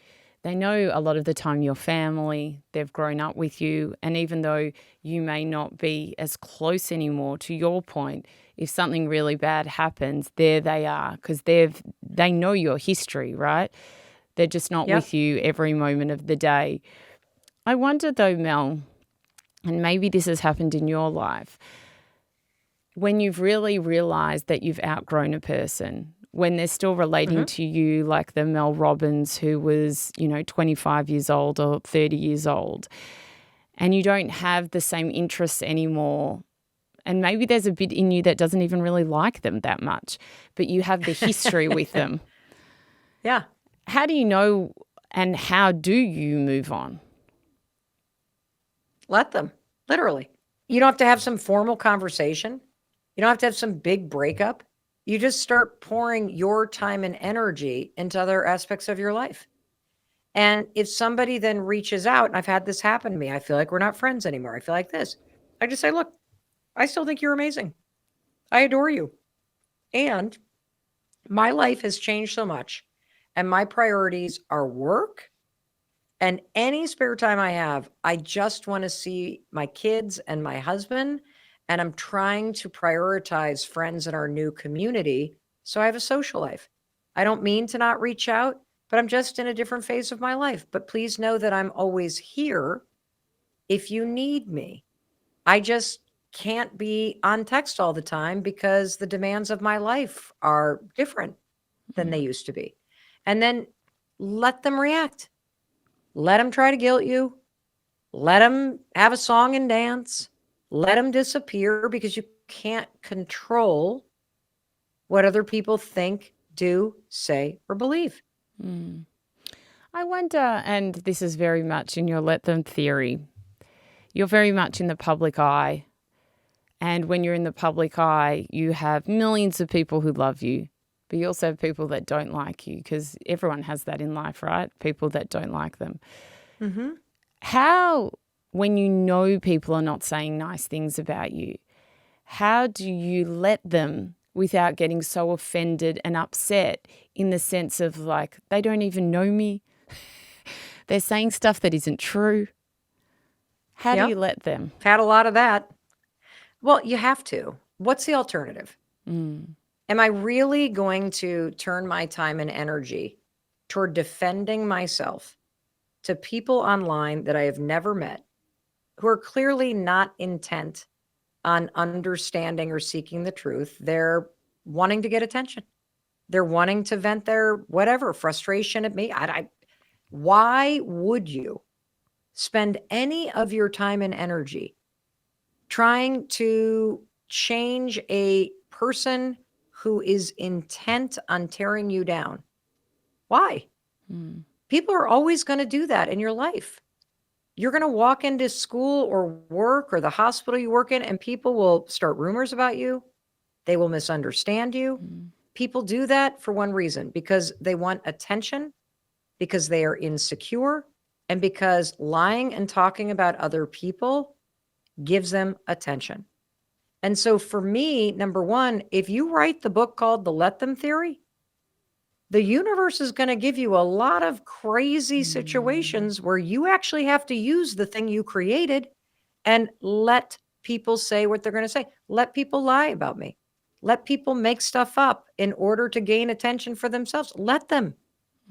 they know a lot of the time your family, they've grown up with you. And even though you may not be as close anymore, to your point, if something really bad happens, there they are, because they know your history, right? They're just not with you every moment of the day. I wonder though, Mel, and maybe this has happened in your life, when you've really realized that you've outgrown a person, when they're still relating to you, like the Mel Robbins who was, 25 years old or 30 years old, and you don't have the same interests anymore, and maybe there's a bit in you that doesn't even really like them that much, but you have the history with them. Yeah. How do you know, and how do you move on? Let them, literally. You don't have to have some formal conversation. You don't have to have some big breakup. You just start pouring your time and energy into other aspects of your life. And if somebody then reaches out, and I've had this happen to me, I feel like we're not friends anymore, I feel like this, I just say, look, I still think you're amazing. I adore you. And my life has changed so much. And my priorities are work. And any spare time I have, I just want to see my kids and my husband. And I'm trying to prioritize friends in our new community. So I have a social life. I don't mean to not reach out, but I'm just in a different phase of my life. But please know that I'm always here if you need me. I just can't be on text all the time because the demands of my life are different than they used to be. And then let them react. Let them try to guilt you. Let them have a song and dance. Let them disappear because you can't control what other people think, do, say, or believe. Mm. I wonder, and this is very much in your let them theory, you're very much in the public eye. And when you're in the public eye, you have millions of people who love you, but you also have people that don't like you, because everyone has that in life, right? People that don't like them. Mm-hmm. How, when you know people are not saying nice things about you, how do you let them without getting so offended and upset, in the sense of like, they don't even know me? They're saying stuff that isn't true. How do Yep. you let them? Had a lot of that. Well, you have to. What's the alternative? Mm. Am I really going to turn my time and energy toward defending myself to people online that I have never met, who are clearly not intent on understanding or seeking the truth? They're wanting to get attention. They're wanting to vent their whatever frustration at me. Why would you spend any of your time and energy trying to change a person who is intent on tearing you down? Why? Mm. People are always going to do that in your life. You're going to walk into school or work or the hospital you work in, and people will start rumors about you. They will misunderstand you. Mm. People do that for one reason, because they want attention, because they are insecure, and because lying and talking about other people gives them attention. And so for me, number one, if you write the book called The Let Them Theory, the universe is going to give you a lot of crazy situations where you actually have to use the thing you created and let people say what they're going to say. Let people lie about me. Let people make stuff up in order to gain attention for themselves. Let them.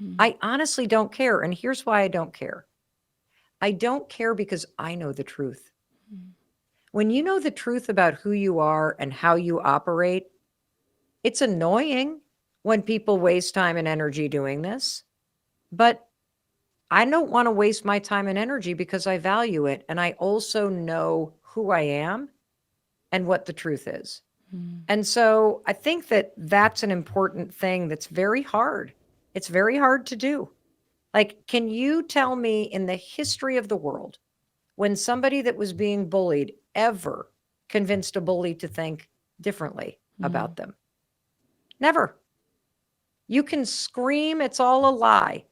Mm. I honestly don't care. And here's why I don't care. I don't care because I know the truth. Mm. When you know the truth about who you are and how you operate, it's annoying when people waste time and energy doing this, but I don't want to waste my time and energy because I value it. And I also know who I am and what the truth is. Mm. And so I think that that's an important thing that's very hard. It's very hard to do. Like, can you tell me in the history of the world when somebody that was being bullied ever convinced a bully to think differently about them? Never. You can scream it's all a lie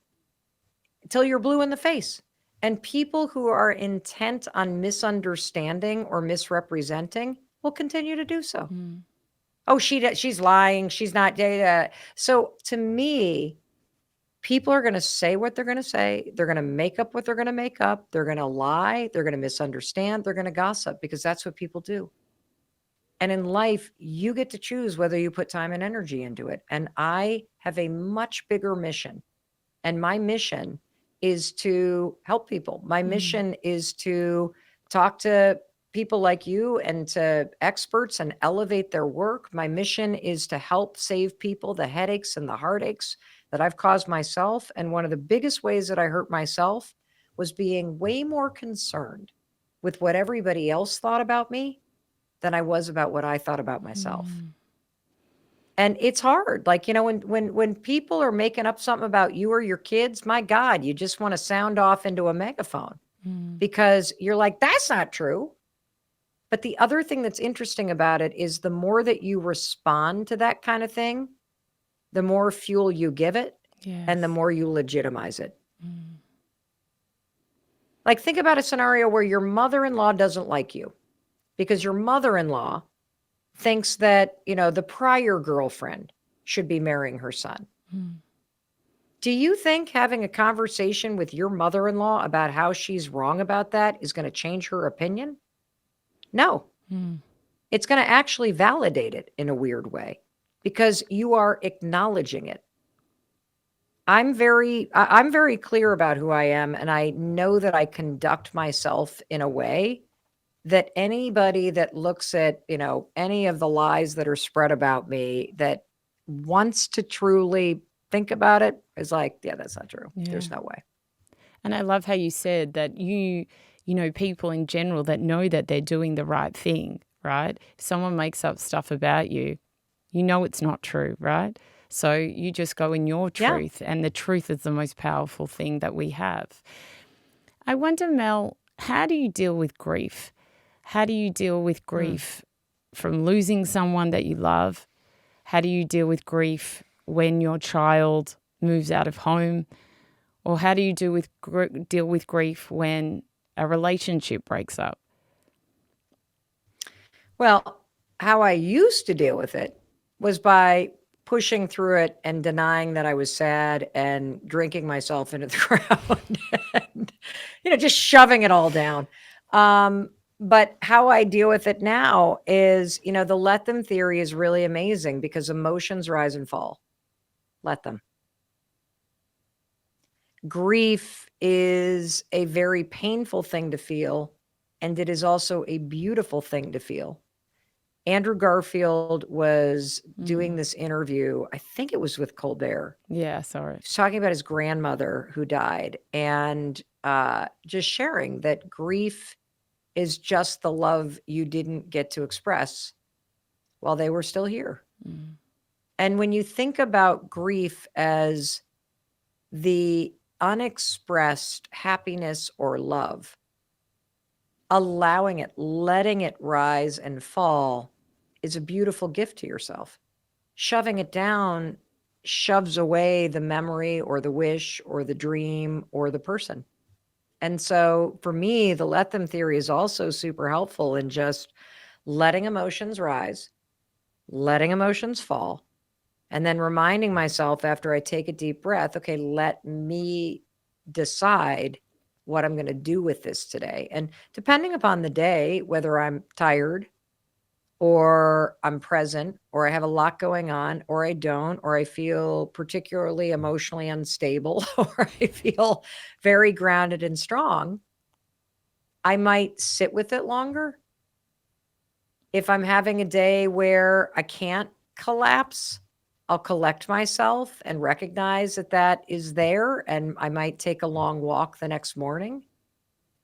until you're blue in the face. And people who are intent on misunderstanding or misrepresenting will continue to do so. Mm. Oh, she's lying. She's not. So to me, people are going to say what they're going to say. They're going to make up what they're going to make up. They're going to lie. They're going to misunderstand. They're going to gossip, because that's what people do. And in life, you get to choose whether you put time and energy into it. And I have a much bigger mission. And my mission is to help people. My mission is to talk to people like you and to experts and elevate their work. My mission is to help save people the headaches and the heartaches that I've caused myself. And one of the biggest ways that I hurt myself was being way more concerned with what everybody else thought about me than I was about what I thought about myself. Mm. And it's hard. Like, when people are making up something about you or your kids, my God, you just want to sound off into a megaphone, Mm. because you're like, that's not true. But the other thing that's interesting about it is the more that you respond to that kind of thing, the more fuel you give it and the Yes. more you legitimize it. Mm. Like, think about a scenario where your mother-in-law doesn't like you because your mother-in-law thinks that, the prior girlfriend should be marrying her son. Mm. Do you think having a conversation with your mother-in-law about how she's wrong about that is going to change her opinion? No. Mm. It's going to actually validate it in a weird way, because you are acknowledging it. I'm very clear about who I am, and I know that I conduct myself in a way that anybody that looks at, any of the lies that are spread about me that wants to truly think about it is like, yeah, that's not true. Yeah. There's no way. And I love how you said that people in general that know that they're doing the right thing, right? If someone makes up stuff about you, you know it's not true, right? So you just go in your Yeah. truth, and the truth is the most powerful thing that we have. I wonder, Mel, how do you deal with grief? How do you deal with grief from losing someone that you love? How do you deal with grief when your child moves out of home? Or how do you deal with grief when a relationship breaks up? Well, how I used to deal with it was by pushing through it and denying that I was sad and drinking myself into the ground and, just shoving it all down. But how I deal with it now is, the let them theory is really amazing because emotions rise and fall. Let them. Grief is a very painful thing to feel, and it is also a beautiful thing to feel. Andrew Garfield was doing this interview, I think it was with Colbert. Yeah, sorry. He was talking about his grandmother who died and just sharing that grief is just the love you didn't get to express while they were still here. And when you think about grief as the unexpressed happiness or love, allowing it, letting it rise and fall is a beautiful gift to yourself. Shoving it down shoves away the memory or the wish or the dream or the person. And so for me, the let them theory is also super helpful in just letting emotions rise, letting emotions fall, and then reminding myself after I take a deep breath, okay, let me decide what I'm going to do with this today. And depending upon the day, whether I'm tired or I'm present or I have a lot going on or I don't, or I feel particularly emotionally unstable or I feel very grounded and strong, I might sit with it longer. If I'm having a day where I can't collapse, I'll collect myself and recognize that that is there, and I might take a long walk the next morning.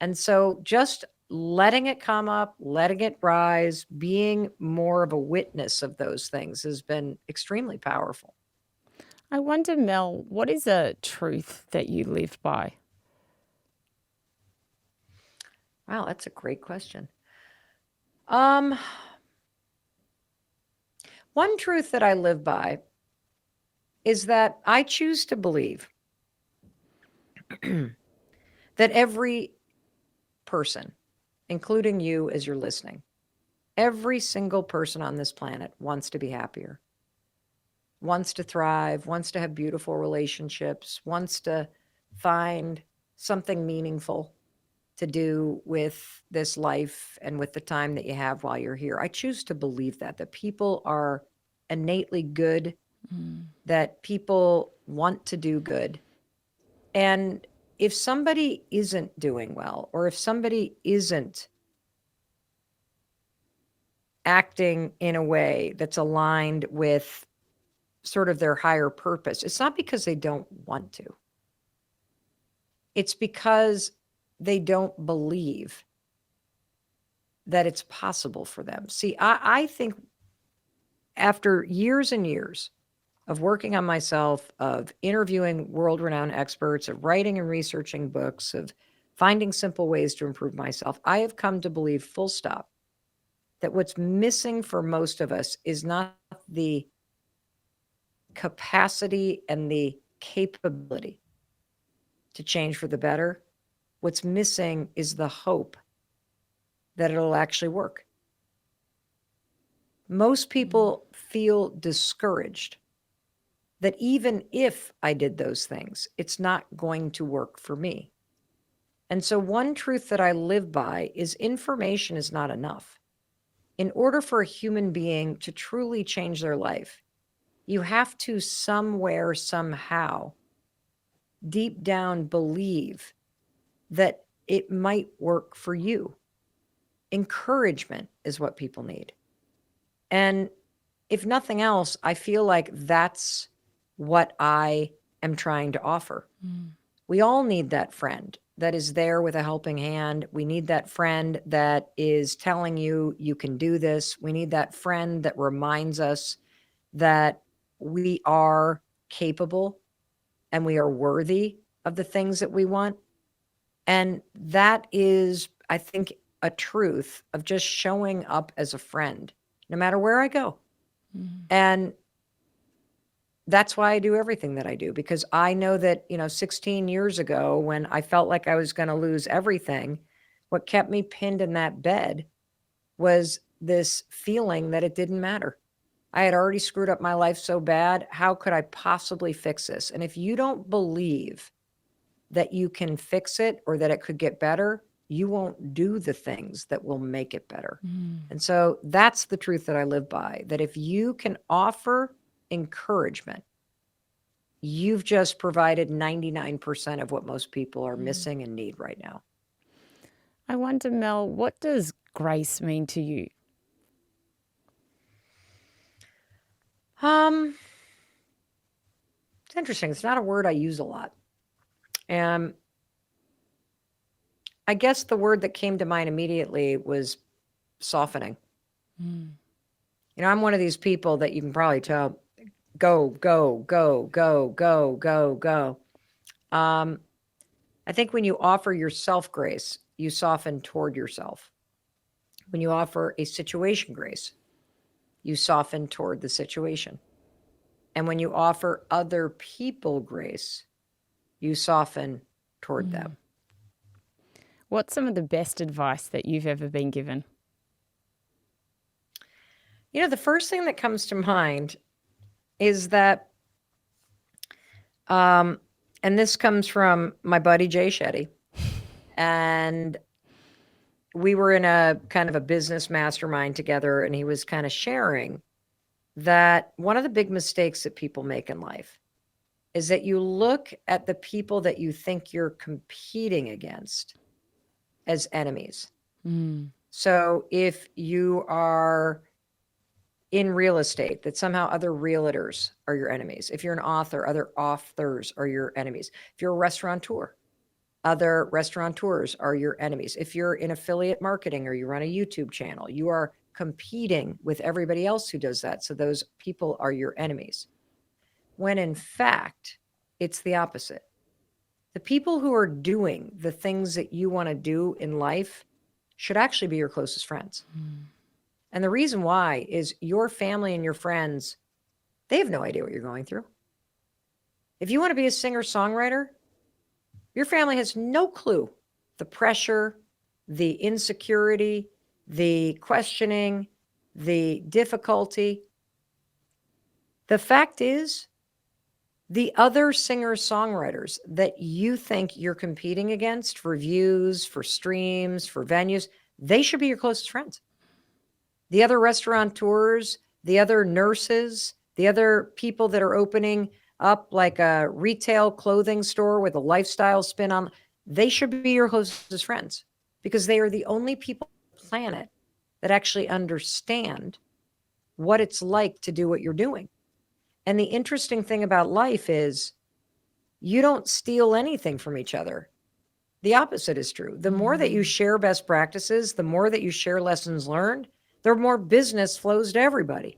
And so just letting it come up, letting it rise, being more of a witness of those things has been extremely powerful. I wonder, Mel, what is a truth that you live by? Wow, that's a great question. Um, one truth that I live by is that I choose to believe that every person, including you as you're listening, every single person on this planet wants to be happier, wants to thrive, wants to have beautiful relationships, wants to find something meaningful to do with this life and with the time that you have while you're here. I choose to believe that people are innately good, that people want to do good. And if somebody isn't doing well, or if somebody isn't acting in a way that's aligned with sort of their higher purpose, it's not because they don't want to. It's because they don't believe that it's possible for them. See, I think after years and years of working on myself, of interviewing world renowned experts, of writing and researching books, of finding simple ways to improve myself, I have come to believe, full stop, that what's missing for most of us is not the capacity and the capability to change for the better. What's missing is the hope that it'll actually work. Most people feel discouraged that even if I did those things, it's not going to work for me. And so, one truth that I live by is information is not enough. In order for a human being to truly change their life, you have to somewhere, somehow, deep down believe that it might work for you. encouragement is what people need. And if nothing else, I feel like that's what I am trying to offer. We all need that friend that is there with a helping hand. We need that friend that is telling you you can do this. We need that friend that reminds us that we are capable and we are worthy of the things that we want. And that is, I think, a truth of just showing up as a friend, no matter where I go. And that's why I do everything that I do, because I know that, 16 years ago, when I felt like I was going to lose everything, what kept me pinned in that bed was this feeling that it didn't matter. I had already screwed up my life so bad. How could I possibly fix this? And if you don't believe that you can fix it or that it could get better, you won't do the things that will make it better. And so that's the truth that I live by, that if you can offer encouragement, you've just provided 99% of what most people are missing and need right now. I wonder, Mel, what does grace mean to you? It's interesting. It's not a word I use a lot. And I guess the word that came to mind immediately was softening. I'm one of these people that you can probably tell go, go, go, go, go, go, go. I think when you offer yourself grace, you soften toward yourself. When you offer a situation grace, you soften toward the situation. And when you offer other people grace, you soften toward them. What's some of the best advice that you've ever been given? The first thing that comes to mind is that, and this comes from my buddy Jay Shetty, and we were in a kind of a business mastermind together, and he was kind of sharing that one of the big mistakes that people make in life is that you look at the people that you think you're competing against as enemies. So if you are in real estate, that somehow other realtors are your enemies. If you're an author, other authors are your enemies. If you're a restaurateur, other restaurateurs are your enemies. If you're in affiliate marketing or you run a YouTube channel, you are competing with everybody else who does that. So those people are your enemies. When in fact, it's the opposite. The people who are doing the things that you want to do in life should actually be your closest friends. And the reason why is your family and your friends, they have no idea what you're going through. If you want to be a singer-songwriter, your family has no clue the pressure, the insecurity, the questioning, the difficulty. The fact is, the other singer-songwriters that you think you're competing against for views, for streams, for venues, they should be your closest friends. The other restaurateurs, the other nurses, the other people that are opening up like a retail clothing store with a lifestyle spin on, they should be your closest friends because they are the only people on the planet that actually understand what it's like to do what you're doing. And the interesting thing about life is you don't steal anything from each other. The opposite is true. The more that you share best practices, the more that you share lessons learned, the more business flows to everybody.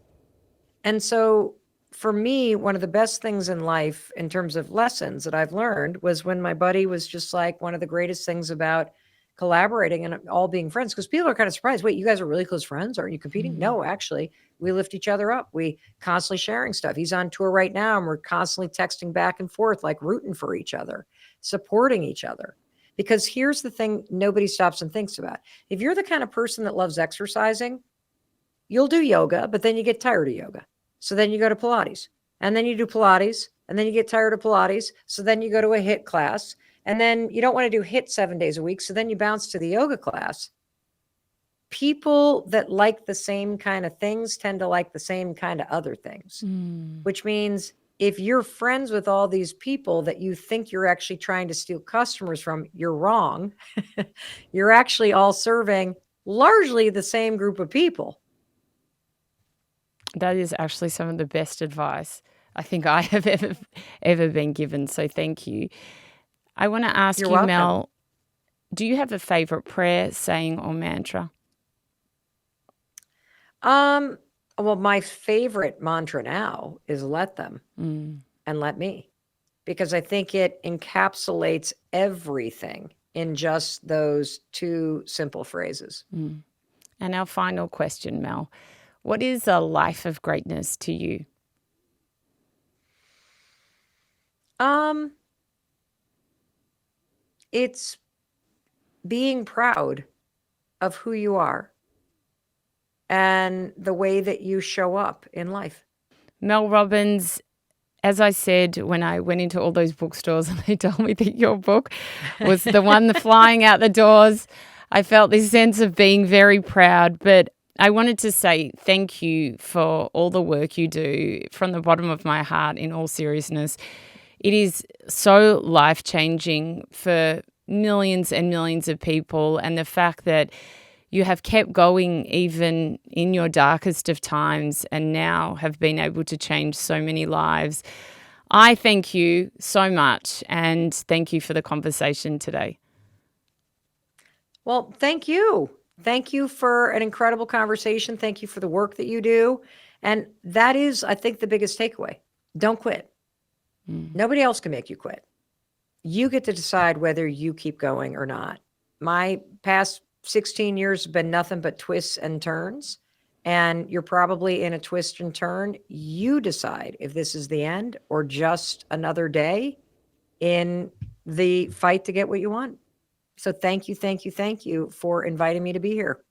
And so for me, one of the best things in life in terms of lessons that I've learned was when my buddy was just like, one of the greatest things about collaborating and all being friends, because people are kind of surprised. Wait, you guys are really close friends? Aren't you competing? No, actually, we lift each other up. We constantly sharing stuff. He's on tour right now, and we're constantly texting back and forth, like rooting for each other, supporting each other. Because here's the thing nobody stops and thinks about. If you're the kind of person that loves exercising, you'll do yoga, but then you get tired of yoga. So then you go to Pilates, and then you do Pilates, and then you get tired of Pilates. So then you go to a HIIT class, and then you don't want to do HIIT 7 days a week. So then you bounce to the yoga class. People that like the same kind of things tend to like the same kind of other things, which means if you're friends with all these people that you think you're actually trying to steal customers from, you're wrong. You're actually all serving largely the same group of people. That is actually some of the best advice I think I have ever been given. So thank you. I want to ask You're you, welcome. Mel, do you have a favorite prayer, saying, or mantra? Well, my favorite mantra now is let them Mm. and let me, because I think it encapsulates everything in just those two simple phrases. Mm. And our final question, Mel, what is a life of greatness to you? Um, it's being proud of who you are and the way that you show up in life. Mel Robbins, as I said, when I went into all those bookstores and they told me that your book was the one flying out the doors, I felt this sense of being very proud. But I wanted to say thank you for all the work you do from the bottom of my heart, in all seriousness. It is so life-changing for millions and millions of people, and the fact that you have kept going even in your darkest of times and now have been able to change so many lives. I thank you so much, and thank you for the conversation today. Well, thank you. Thank you for an incredible conversation. Thank you for the work that you do. And that is, I think, the biggest takeaway. Don't quit. Nobody else can make you quit. You get to decide whether you keep going or not. My past 16 years have been nothing but twists and turns. And you're probably in a twist and turn. You decide if this is the end or just another day in the fight to get what you want. So thank you, thank you, thank you for inviting me to be here.